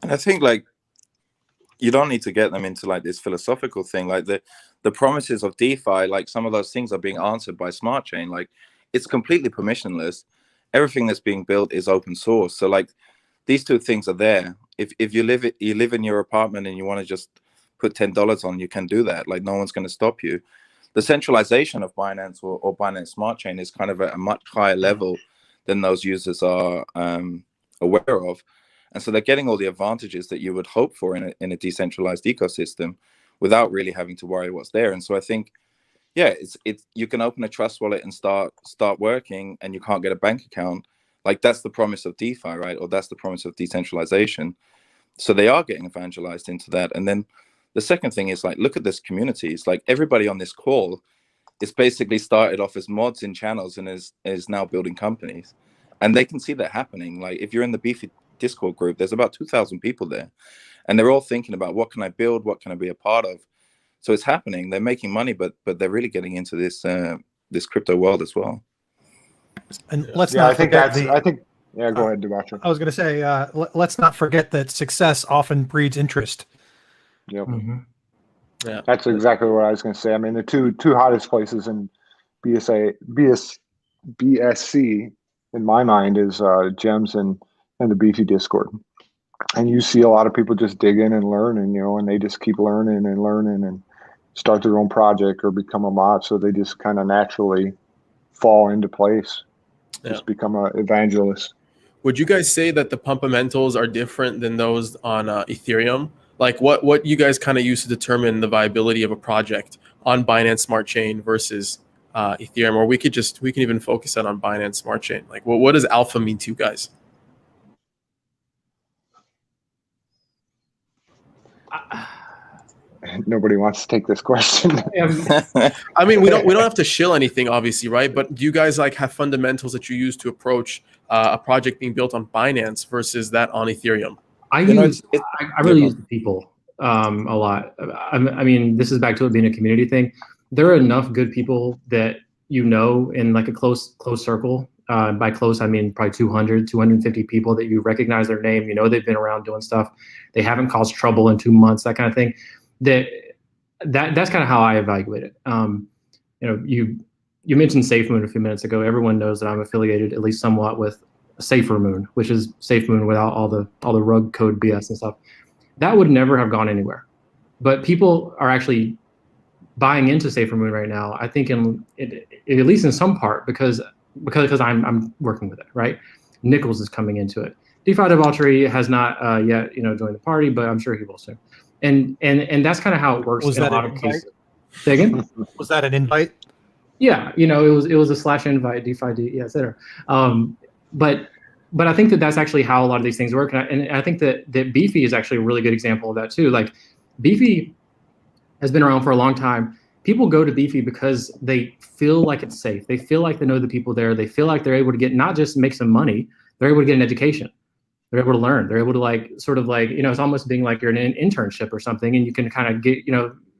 And I think like, you don't need to get them into like this philosophical thing. Like the promises of DeFi, like some of those things are being answered by Smart Chain. Like it's completely permissionless. Everything that's being built is open source. So like these two things are there. If you live in your apartment and you want to just put $10 on, you can do that. Like no one's going to stop you. The centralization of Binance or Binance Smart Chain is kind of at a much higher level than those users are aware of. And so they're getting all the advantages that you would hope for in a decentralized ecosystem without really having to worry what's there. And so I think, yeah, it's you can open a trust wallet and start working, and you can't get a bank account. Like that's the promise of DeFi, right? Or that's the promise of decentralization. So they are getting evangelized into that. And then the second thing is like, look at this community. It's like everybody on this call is basically started off as mods in channels and is now building companies. And they can see that happening. Like if you're in the Beefy Discord group, there's about 2,000 people there, and they're all thinking about what can I build, what can I be a part of. So it's happening. They're making money, but they're really getting into this crypto world as well. And let's not forget go ahead, DeBauchery. I was going to say, let's not forget that success often breeds interest. Yep. Mm-hmm. Yeah, that's exactly what I was going to say. I mean, the two hottest places in BSC in my mind is Gems and the Beefy Discord. And you see a lot of people just dig in and learn, and they just keep learning and start their own project or become a mod. So they just kind of naturally fall into place, just become an evangelist. Would you guys say that the pumpamentals are different than those on Ethereum? Like what you guys kind of use to determine the viability of a project on Binance Smart Chain versus Ethereum? Or we can even focus that on Binance Smart Chain. Like what does alpha mean to you guys? Nobody wants to take this question. I mean, we don't have to shill anything, obviously, right? But do you guys like have fundamentals that you use to approach a project being built on Binance versus that on Ethereum? I really use the people a lot. I mean, this is back to it being a community thing. There are enough good people that in like a close circle. By close, I mean probably 200, 250 people that you recognize their name. They've been around doing stuff. They haven't caused trouble in 2 months, that kind of thing. That's kind of how I evaluate it. You mentioned Safermoon a few minutes ago. Everyone knows that I'm affiliated at least somewhat with Safermoon, which is Safermoon without all the rug code BS and stuff. That would never have gone anywhere. But people are actually buying into Safermoon right now, I think at least in some part, because because I'm working with it, right? Nichols is coming into it. DeFiDebauchery has not yet, joined the party, but I'm sure he will soon. And that's kind of how it works in a lot of cases. Say again? Was that an invite? Yeah, it was a / invite, DeFi, et cetera. But I think that's actually how a lot of these things work, and I think that Beefy is actually a really good example of that too. Like, Beefy has been around for a long time. People go to Beefy because they feel like it's safe. They feel like they know the people there. They feel like they're able to get not just make some money, they're able to get an education. They're able to learn. They're able to it's almost being like you're in an internship or something, and you can kind of get,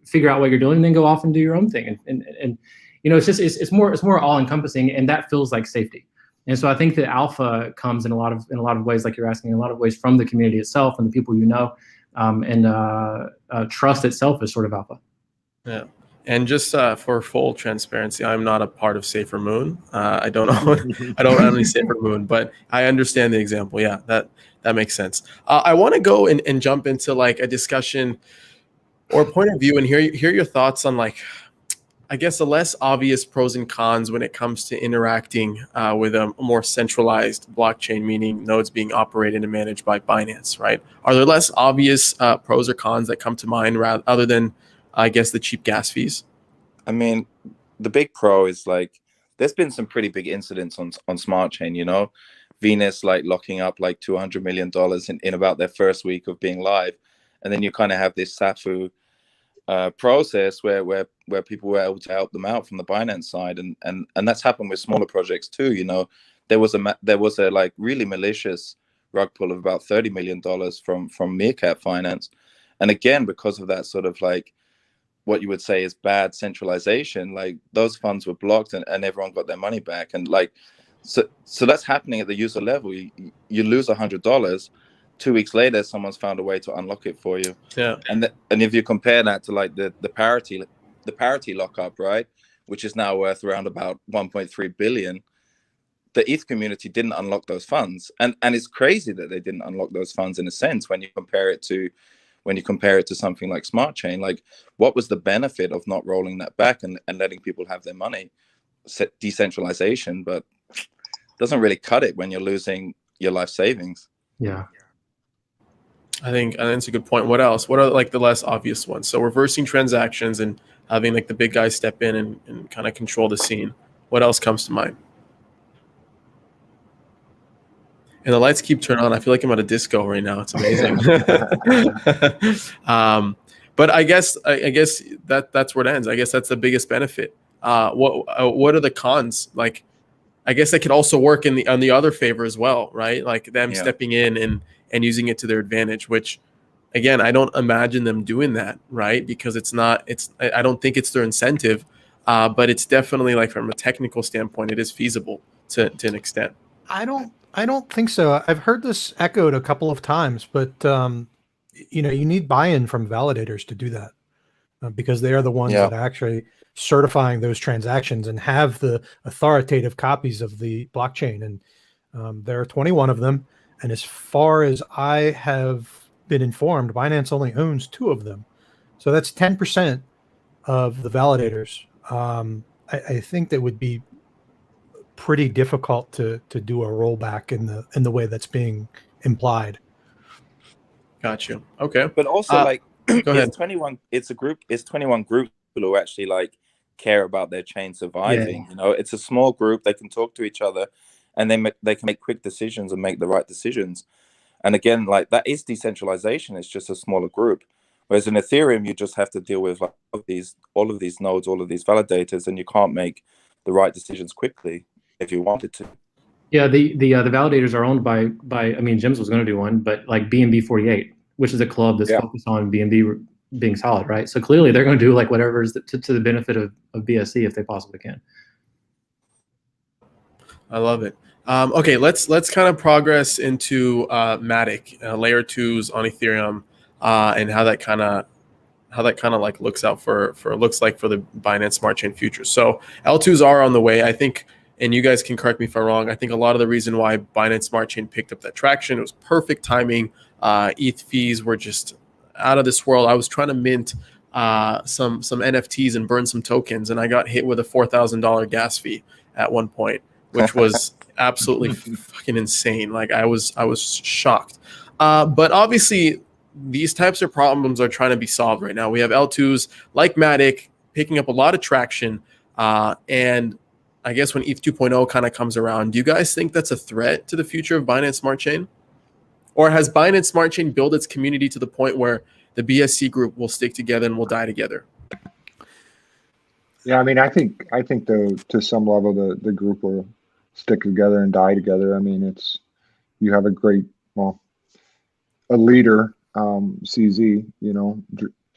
figure out what you're doing and then go off and do your own thing. And it's more all encompassing, and that feels like safety. And so I think that alpha comes in a lot of ways, like you're asking, in a lot of ways from the community itself and the people and trust itself is sort of alpha. Yeah. And just for full transparency, I'm not a part of Safermoon. I don't own any Safermoon, but I understand the example. Yeah, that makes sense. I want to go and jump into like a discussion or a point of view and hear your thoughts on, like, I guess, the less obvious pros and cons when it comes to interacting with a more centralized blockchain, meaning nodes being operated and managed by Binance, right? Are there less obvious pros or cons that come to mind other than, I guess, the cheap gas fees? I mean, the big pro is, like, there's been some pretty big incidents on Smart Chain, Venus, like, locking up like $200 million in about their first week of being live. And then you kind of have this Safu process where people were able to help them out from the Binance side, and that's happened with smaller projects too. There was a like really malicious rug pull of about $30 million from Meerkat Finance, and again, because of that sort of like what you would say is bad centralization, like those funds were blocked and everyone got their money back. And like so that's happening at the user level. You lose $100. 2 weeks later, someone's found a way to unlock it for you. Yeah. And if you compare that to like the parity lockup, right, which is now worth around about 1.3 billion, the ETH community didn't unlock those funds, and it's crazy that they didn't unlock those funds in a sense when you compare it to something like Smart Chain. Like, what was the benefit of not rolling that back and letting people have their money? Decentralization, but doesn't really cut it when you're losing your life savings. Yeah. I think it's a good point. What else? What are like the less obvious ones? So reversing transactions and having like the big guys step in and kind of control the scene. What else comes to mind? And the lights keep turning on. I feel like I'm at a disco right now. It's amazing. But I guess that's where it ends. I guess that's the biggest benefit. What are the cons? Like, I guess that could also work on the other favor as well, right? Like them stepping in and using it to their advantage, which, again, I don't imagine them doing that, right? Because I don't think it's their incentive, but it's definitely, like, from a technical standpoint, it is feasible to an extent. I don't think so. I've heard this echoed a couple of times, but you need buy-in from validators to do that, because they are the ones that are actually certifying those transactions and have the authoritative copies of the blockchain. And there are 21 of them. And as far as I have been informed, Binance only owns 2 of them. So that's 10% of the validators. I think that would be pretty difficult to do a rollback in the way that's being implied. Got you. Okay. But also, like, go ahead. It's 21 groups who actually like care about their chain surviving. It's a small group. They can talk to each other, and they can make quick decisions and make the right decisions. And again, like, that is decentralization. It's just a smaller group. Whereas in Ethereum, you just have to deal with like all of these nodes, all of these validators, and you can't make the right decisions quickly if you wanted to. Yeah, the validators are owned by I mean, Jims was going to do one, but like BNB 48, which is a club that's focused on BNB being solid, right? So clearly they're going to do like whatever is to the benefit of BSC if they possibly can. I love it. Okay, let's kind of progress into Matic, layer 2s on Ethereum, and how that kind of like looks like for the Binance Smart Chain futures. So L2s are on the way, I think, and you guys can correct me if I'm wrong. I think a lot of the reason why Binance Smart Chain picked up that traction, it was perfect timing. ETH fees were just out of this world. I was trying to mint some NFTs and burn some tokens, and I got hit with a $4,000 gas fee at one point. which was absolutely fucking insane. Like I was shocked. But obviously, these types of problems are trying to be solved right now. We have L2s like Matic picking up a lot of traction, and I guess when ETH 2.0 kind of comes around, do you guys think that's a threat to the future of Binance Smart Chain? Or has Binance Smart Chain built its community to the point where the BSC group will stick together and will die together? Yeah, I mean, I think to some level the group will stick together and die together. I mean, you have a leader, CZ,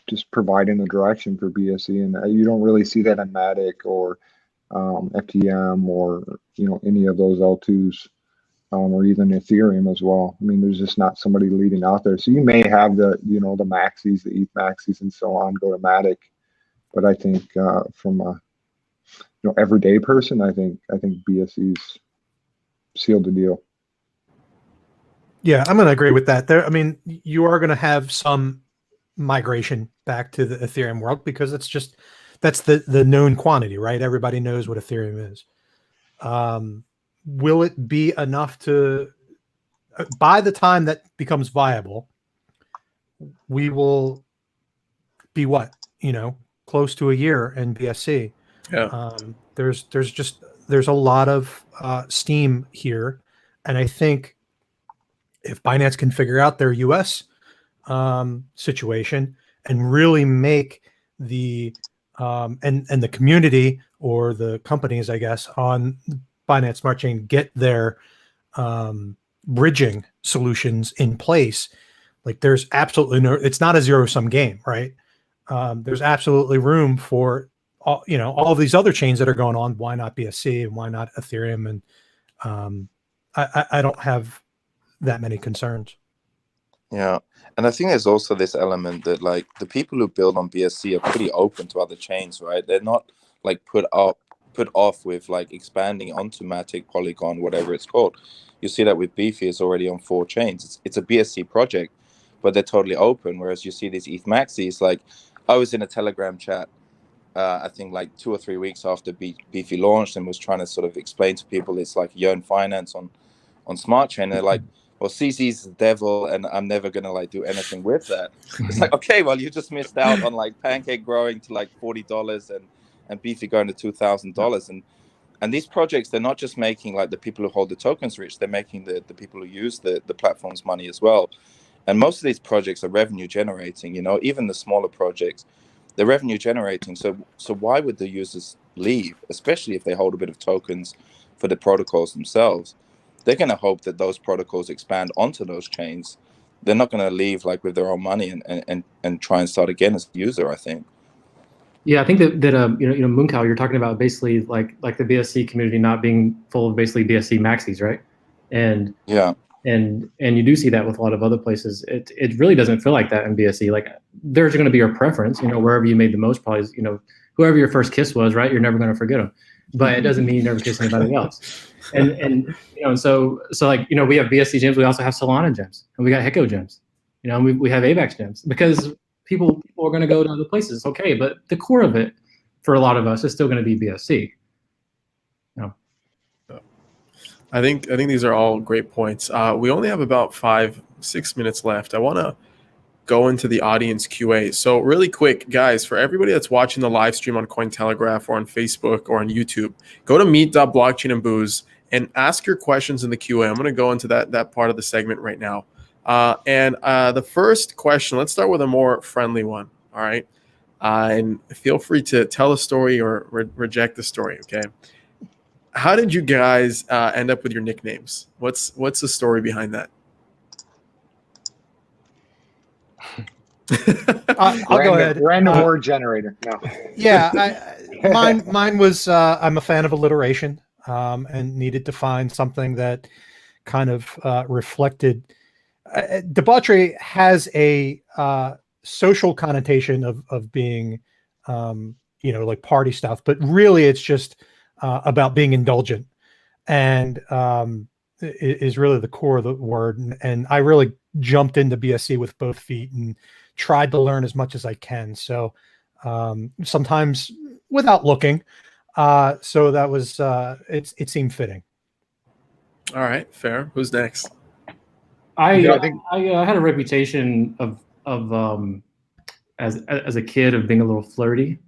just providing the direction for BSC, and you don't really see that in Matic or FTM or any of those L2s. Or even Ethereum as well. I mean, there's just not somebody leading out there. So you may have the maxis, the ETH maxis, and so on go to Matic, but I think from a everyday person, I think BSC's sealed the deal. Yeah, I'm going to agree with that. I mean, you are going to have some migration back to the Ethereum world because that's the known quantity, right? Everybody knows what Ethereum is. Will it be enough to, by the time that becomes viable, we will be close to a year in BSC. Yeah. There's a lot of steam here. And I think if Binance can figure out their US situation and really make the, and the community or the companies, I guess, on Binance Smart Chain get their bridging solutions in place, like there's absolutely it's not a zero-sum game, right? There's absolutely room for all of these other chains that are going on. Why not BSC and why not Ethereum? And I don't have that many concerns. Yeah, and I think there's also this element that like the people who build on BSC are pretty open to other chains, right? They're not like put off with like expanding onto Matic, Polygon, whatever it's called. You see that with Beefy is already on 4 chains. It's a BSC project, but they're totally open. Whereas you see these ETH maxis, like I was in a Telegram chat, I think like 2 or 3 weeks after Beefy launched and was trying to sort of explain to people it's like Yearn Finance on Smart Chain. They're like, well, CZ's the devil, and I'm never gonna like do anything with that. It's like, okay, well, you just missed out on like Pancake growing to like $40 and Beefy going to $2,000, and these projects, they're not just making like the people who hold the tokens rich, they're making the people who use the platform's money as well. And most of these projects are revenue generating, even the smaller projects, they're revenue generating. So why would the users leave, especially if they hold a bit of tokens for the protocols themselves? They're going to hope that those protocols expand onto those chains. They're not going to leave like with their own money and try and start again as a user, I think. Yeah, I think that Mooncow, you're talking about basically like the BSC community not being full of basically BSC maxis, right? And yeah, and you do see that with a lot of other places. It really doesn't feel like that in BSC. Like there's going to be your preference, wherever you made the most, probably, whoever your first kiss was, right? You're never going to forget them, but it doesn't mean you never kiss anybody else. And so like we have BSC gems, we also have Solana gems, and we got Hecko gems, and we have AVAX gems because people are going to go to other places. Okay, but the core of it for a lot of us is still going to be BSC. I think these are all great points. We only have about 5-6 minutes left. I want to go into the audience QA. So really quick, guys, for everybody that's watching the live stream on Cointelegraph or on Facebook or on YouTube, go to meet.blockchainandbooze and ask your questions in the QA. I'm going to go into that part of the segment right now. And the first question, let's start with a more friendly one. All right. And feel free to tell a story or reject the story. Okay. How did you guys end up with your nicknames? What's the story behind that? I'll go ahead. Random word generator. No. Yeah, mine was I'm a fan of alliteration and needed to find something that kind of reflected. Debauchery has a social connotation of being, like party stuff, but really it's just about being indulgent, and is really the core of the word. And I really jumped into BSC with both feet and tried to learn as much as I can. So sometimes without looking, So that was it seemed fitting. All right, fair. Who's next? I Yeah, I think- had a reputation of as a kid of being a little flirty,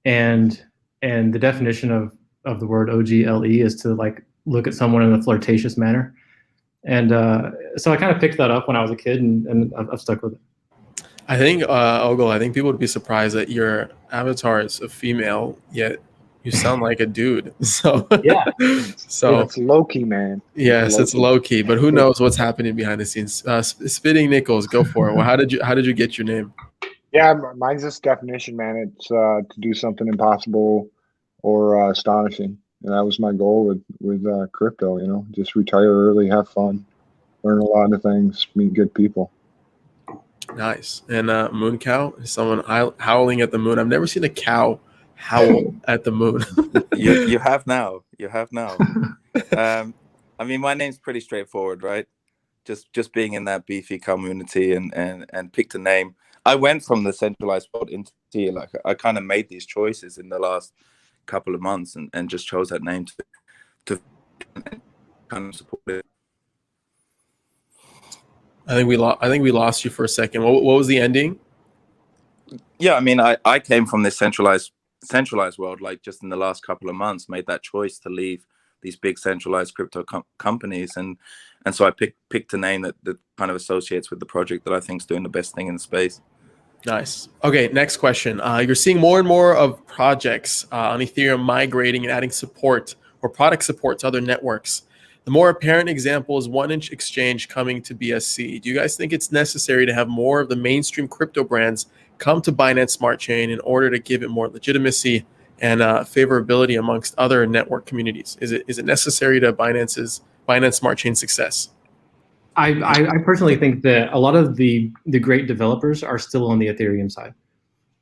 and the definition of the word OGLE is to like look at someone in a flirtatious manner, and so I kind of picked that up when I was a kid, and I've stuck with it. I think Ogle, I think people would be surprised that your avatar is a female, yet you sound like a dude. So yeah, so it's low key, man. Yes, it's low key, but who knows what's happening behind the scenes? Spitting Nickels, go for it. Well, how did you get your name? Yeah, mine's this definition, man. It's to do something impossible or astonishing, and that was my goal with crypto. You know, just retire early, have fun, learn a lot of things, meet good people. Nice. And moon cow is someone howling at the moon. I've never seen a cow howl at the moon. You have now. You have now. I mean, my name's pretty straightforward, right? Just being in that Beefy community and picked a name. I went from the centralized world into here. Like I kind of made these choices in the last couple of months and just chose that name to kind of support it. I think we lost you for a second. What was the ending? Yeah, I mean, I came from this centralized world, like just in the last couple of months, made that choice to leave these big centralized crypto companies, and so I picked a name that kind of associates with the project that I think is doing the best thing in the space. Nice. Okay, next question. You're seeing more and more of projects on Ethereum migrating and adding support or product support to other networks. The more apparent example is 1inch Exchange coming to BSC. Do you guys think it's necessary to have more of the mainstream crypto brands come to Binance Smart Chain in order to give it more legitimacy and favorability amongst other network communities? Is it necessary to Binance Smart Chain success? I personally think that a lot of the great developers are still on the Ethereum side,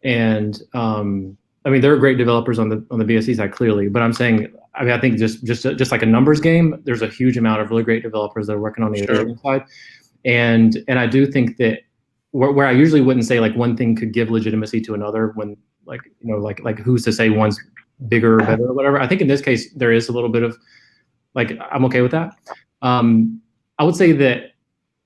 and I mean there are great developers on the BSC side clearly, but I'm saying I think just like a numbers game, there's a huge amount of really great developers that are working on the Ethereum side, and I do think that where I usually wouldn't say like one thing could give legitimacy to another when like who's to say one's bigger or better or whatever. I think in this case there is a little bit of like I'm okay with that. I would say that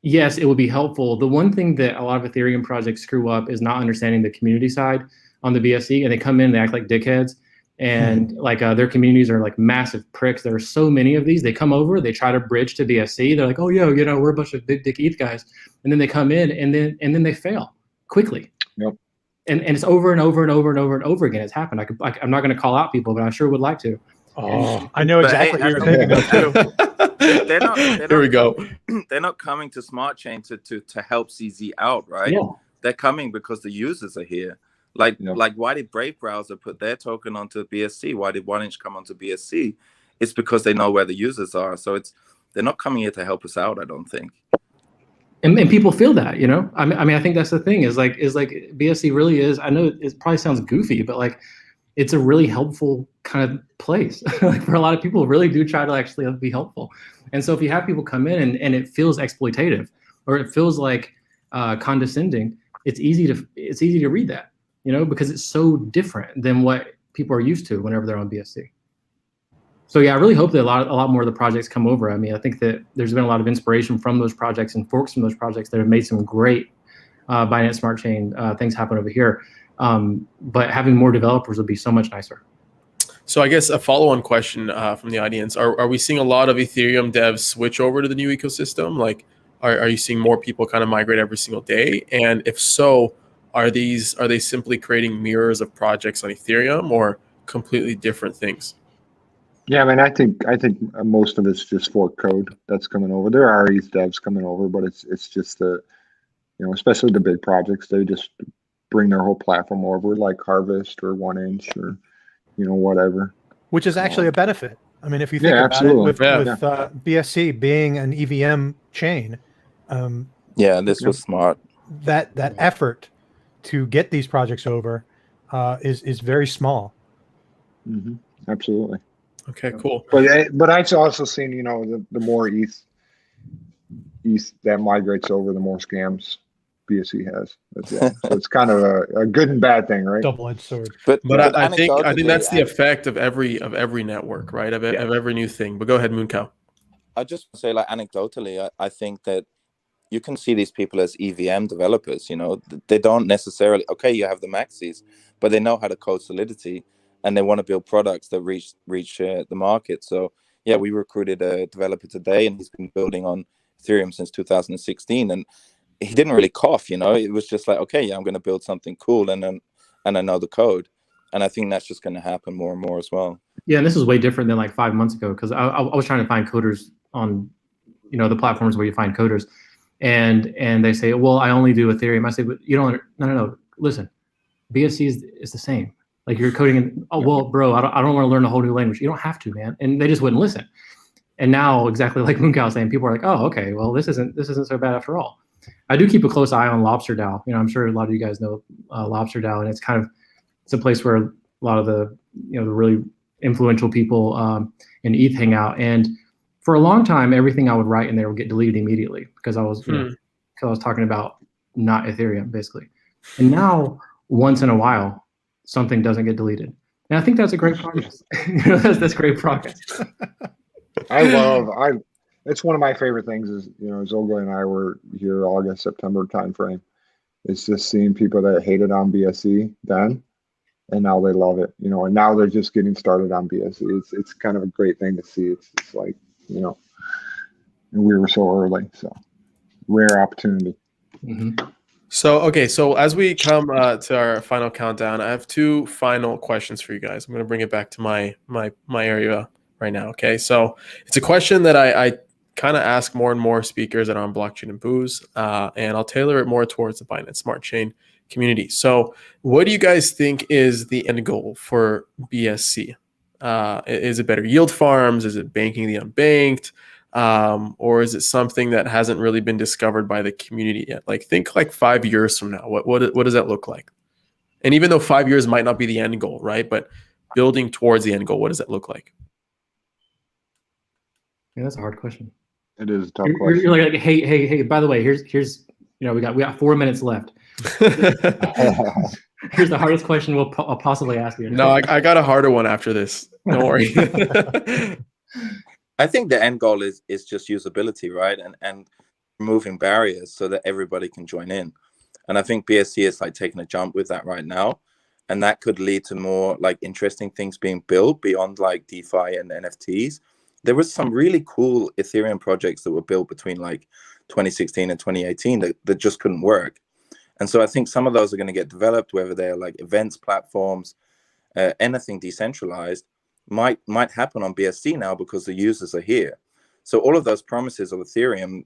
yes, it would be helpful. The one thing that a lot of Ethereum projects screw up is not understanding the community side on the BSC, and they come in and they act like dickheads, and like their communities are like massive pricks. There are so many of these. They come over, they try to bridge to BSC. They're like, oh yeah, you know, we're a bunch of big dick ETH guys, and then they come in and then they fail quickly. Yep. And it's over and over and over and over and over again. It's happened. I'm not going to call out people, but I sure would like to. Oh, I know exactly what you're thinking of too. Here we go. They're not coming to Smart Chain to help CZ out, right? Yeah. They're coming because the users are here. Like why did Brave Browser put their token onto BSC? Why did 1inch come onto BSC? It's because they know where the users are. So they're not coming here to help us out, I don't think. And people feel that, you know. I mean, I think that's the thing is like BSC really is. I know it probably sounds goofy, but like it's a really helpful kind of place. Like for a lot of people, really do try to actually be helpful. And so if you have people come in and it feels exploitative or it feels like condescending, it's easy to read that, you know, because it's so different than what people are used to whenever they're on BSC. So yeah, I really hope that a lot more of the projects come over. I mean, I think that there's been a lot of inspiration from those projects and forks from those projects that have made some great Binance Smart Chain things happen over here. But having more developers would be so much nicer. So I guess a follow-on question from the audience: Are we seeing a lot of Ethereum devs switch over to the new ecosystem? Like, are you seeing more people kind of migrate every single day? And if so, are they simply creating mirrors of projects on Ethereum or completely different things? Yeah, I mean, I think most of it's just fork code that's coming over. There are ETH devs coming over, but it's just the, you know, especially the big projects, they just bring their whole platform over, like Harvest or 1inch or, you know, whatever. Which is actually a benefit. I mean, if you think about it, with BSC being an EVM chain, this was smart. That effort to get these projects over is very small. Mm-hmm. Absolutely. Okay, cool. But I've also seen, you know, the more ETH that migrates over, the more scams BSC has as well. So it's kind of a good and bad thing, right? Double-edged sword. But I think that's the anecdotally, effect of every network, right? Of every new thing. But go ahead, Mooncow. I just want to say, like, anecdotally, I think that you can see these people as EVM developers. You know, they don't necessarily, okay, you have the maxis, but they know how to code Solidity, and they want to build products that reach the market. So yeah, we recruited a developer today, and he's been building on Ethereum since 2016, and he didn't really cough. You know, it was just like, okay, yeah, I'm going to build something cool, and I know the code, and I think that's just going to happen more and more as well. Yeah, and this is way different than like 5 months ago, because I was trying to find coders on, the platforms where you find coders, and they say, well, I only do Ethereum. I say, but you don't. No. Listen, BSC is the same. Like, you're coding in. Oh well, bro, I don't want to learn a whole new language. You don't have to, man. And they just wouldn't listen. And now, exactly like Mooncow was saying, people are like, oh, okay, well, this isn't so bad after all. I do keep a close eye on Lobster DAO. I'm sure a lot of you guys know Lobster DAO, and it's a place where a lot of the the really influential people in ETH hang out. And for a long time, everything I would write in there would get deleted immediately because I was talking about not Ethereum, basically. And now, once in a while, something doesn't get deleted, and I think that's a great progress. That's great progress. It's one of my favorite things is, as Oleg and I were here August, September timeframe, it's just seeing people that hated on BSC then, and now they love it, and now they're just getting started on BSC. It's kind of a great thing to see. It's like, and we were so early, so rare opportunity. Mm-hmm. So as we come to our final countdown, I have two final questions for you guys. I'm going to bring it back to my area right now. Okay, so it's a question that I kind of ask more and more speakers that are on Blockchain and Booze, and I'll tailor it more towards the Binance Smart Chain community. So what do you guys think is the end goal for BSC? Is it better yield farms? Is it banking the unbanked? Or is it something that hasn't really been discovered by the community yet? Like, think like 5 years from now, what does that look like? And even though 5 years might not be the end goal, right? But building towards the end goal, what does that look like? Yeah, that's a hard question. It is a tough question. You're like, hey, by the way, here's we got 4 minutes left. Here's the hardest question I'll possibly ask you. No, I got a harder one after this. Don't worry. I think the end goal is just usability, right? And removing barriers so that everybody can join in. And I think BSC is like taking a jump with that right now. And that could lead to more like interesting things being built beyond like DeFi and NFTs. There was some really cool Ethereum projects that were built between like 2016 and 2018 that just couldn't work. And so I think some of those are going to get developed, whether they're like events platforms, anything decentralized might happen on BSC now because the users are here. So all of those promises of Ethereum,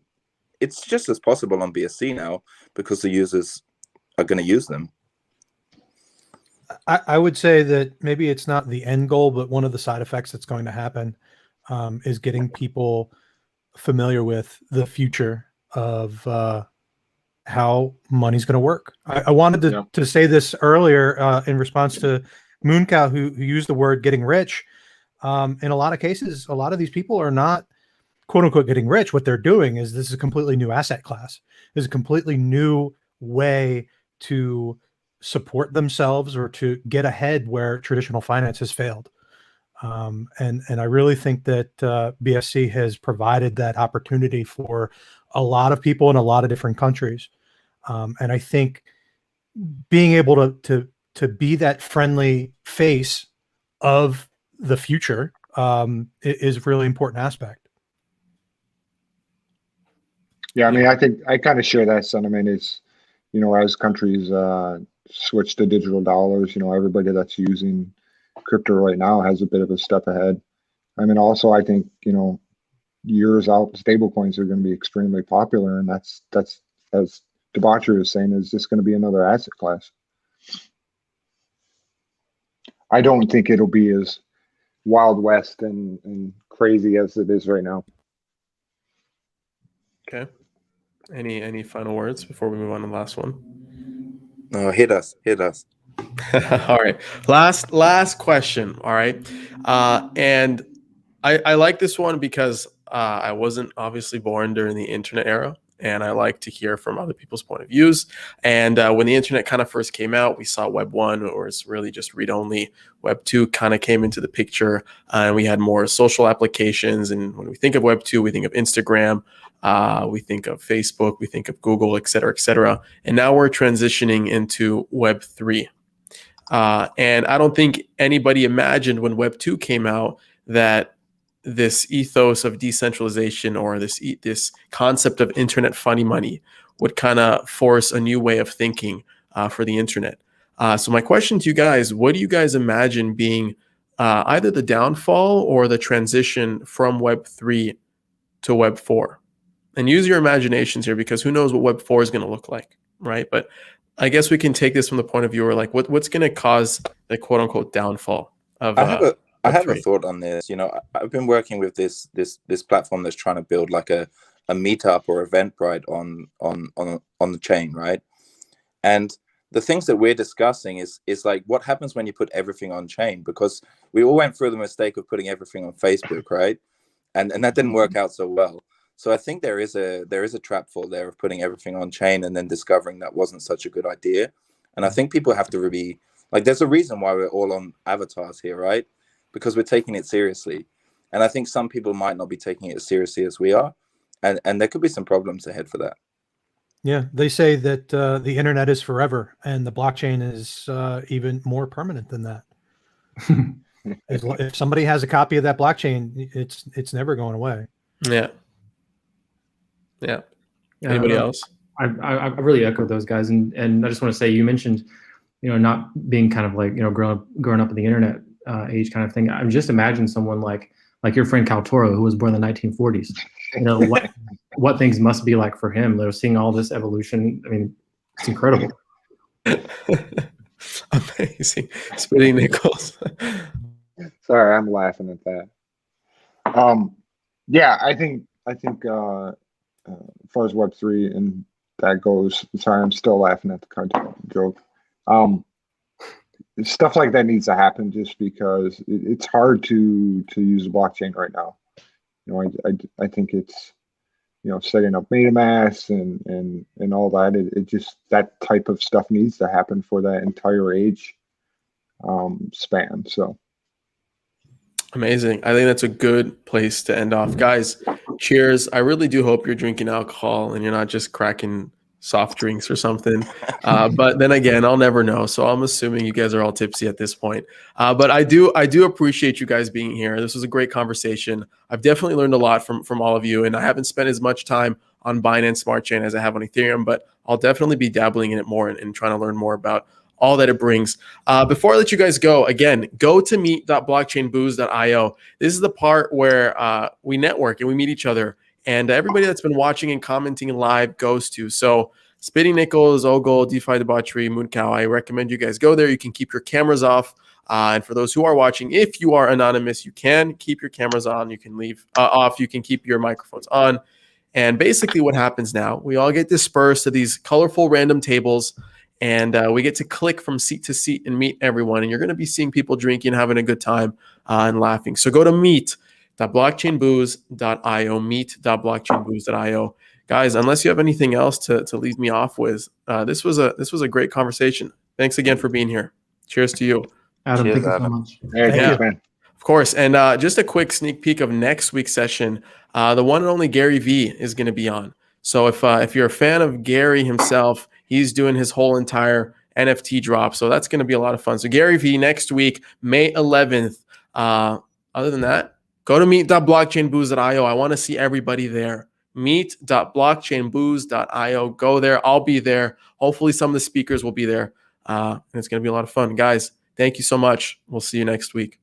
it's just as possible on BSC now because the users are going to use them. I would say that maybe it's not the end goal, but one of the side effects that's going to happen is getting people familiar with the future of how money's going to work. I wanted to say this earlier in response to Mooncow, who used the word getting rich. In a lot of cases, a lot of these people are not quote unquote getting rich. What they're doing is this is a completely new asset class. This is a completely new way to support themselves or to get ahead where traditional finance has failed. And I really think that BSC has provided that opportunity for a lot of people in a lot of different countries. And I think being able to be that friendly face of the future is a really important aspect. Yeah, I mean, I think I kind of share that sentiment. Is, as countries switch to digital dollars, everybody that's using crypto right now has a bit of a step ahead. I mean, also, I think, years out, stablecoins are going to be extremely popular, and that's as DeBauchery is saying, is just going to be another asset class. I don't think it'll be as Wild West and crazy as it is right now. Okay. Any final words before we move on to the last one? No, hit us. All right. Last question. All right. And I like this one because I wasn't obviously born during the internet era. and I like to hear from other people's point of views. And when the internet kind of first came out, we saw Web 1, or it's really just read-only. Web 2 kind of came into the picture, and we had more social applications. And when we think of Web 2, we think of Instagram, we think of Facebook, we think of Google, et cetera, et cetera. And now we're transitioning into Web 3. And I don't think anybody imagined when Web 2 came out that this ethos of decentralization, or this concept of internet funny money, would kind of force a new way of thinking for the internet. So my question to you guys, what do you guys imagine being either the downfall or the transition from Web 3 to Web 4? And use your imaginations here, because who knows what Web 4 is going to look like, right? But I guess we can take this from the point of view where, like, what's going to cause the quote unquote downfall of I have a thought on this. You know, I've been working with this platform that's trying to build like a meetup or Eventbrite on the chain, right? And the things that we're discussing is like what happens when you put everything on chain, because we all went through the mistake of putting everything on Facebook, right? And that didn't work out so well. So I think there is a trap fall there of putting everything on chain and then discovering that wasn't such a good idea. And I think people have to really, like, there's a reason why we're all on avatars here, right? Because we're taking it seriously. And I think some people might not be taking it as seriously as we are. And there could be some problems ahead for that. Yeah, they say that the internet is forever, and the blockchain is even more permanent than that. If somebody has a copy of that blockchain, it's never going away. Yeah. Anybody else? I really echo those guys, and I just want to say, you mentioned, not being kind of like, growing up in the internet age kind of thing. I'm just imagine someone like your friend Kaltoro, who was born in the 1940s. What things must be like for him. They're seeing all this evolution. I mean, it's incredible. Amazing. Spitting nickels. Sorry, I'm laughing at that. Yeah, I think as far as Web3 and that goes, sorry, I'm still laughing at the cartoon joke. Stuff like that needs to happen, just because it's hard to use a blockchain right now. I think it's, setting up MetaMask and all that. It just, that type of stuff needs to happen for that entire age span. So amazing. I think that's a good place to end off. Guys, cheers. I really do hope you're drinking alcohol and you're not just cracking soft drinks or something. But then again, I'll never know. So I'm assuming you guys are all tipsy at this point. But I do appreciate you guys being here. This was a great conversation. I've definitely learned a lot from all of you, and I haven't spent as much time on Binance Smart Chain as I have on Ethereum, but I'll definitely be dabbling in it more and trying to learn more about all that it brings. Before I let you guys go, again, go to meet.blockchainbooze.io. This is the part where we network and we meet each other. And everybody that's been watching and commenting live goes to. So Spitting Nickels, Ogle, DeFiDebauchery, Mooncow, I recommend you guys go there. You can keep your cameras off. And for those who are watching, if you are anonymous, you can keep your cameras on. You can leave off. You can keep your microphones on. And basically what happens now, we all get dispersed to these colorful random tables. And we get to click from seat to seat and meet everyone. And you're going to be seeing people drinking, having a good time and laughing. So go to meet.blockchainbooze.io, meet.blockchainbooze.io. Guys, unless you have anything else to leave me off with, this was a great conversation. Thanks again for being here. Cheers to you. Adam, Cheers, thank you so Adam. much. thanks, man. Of course. And just a quick sneak peek of next week's session. The one and only Gary V is going to be on. So if you're a fan of Gary himself, he's doing his whole entire NFT drop. So that's going to be a lot of fun. So Gary V next week, May 11th. Other than that, go to meet.blockchainbooze.io. I want to see everybody there. Meet.blockchainbooze.io. Go there. I'll be there. Hopefully some of the speakers will be there. And it's going to be a lot of fun. Guys, thank you so much. We'll see you next week.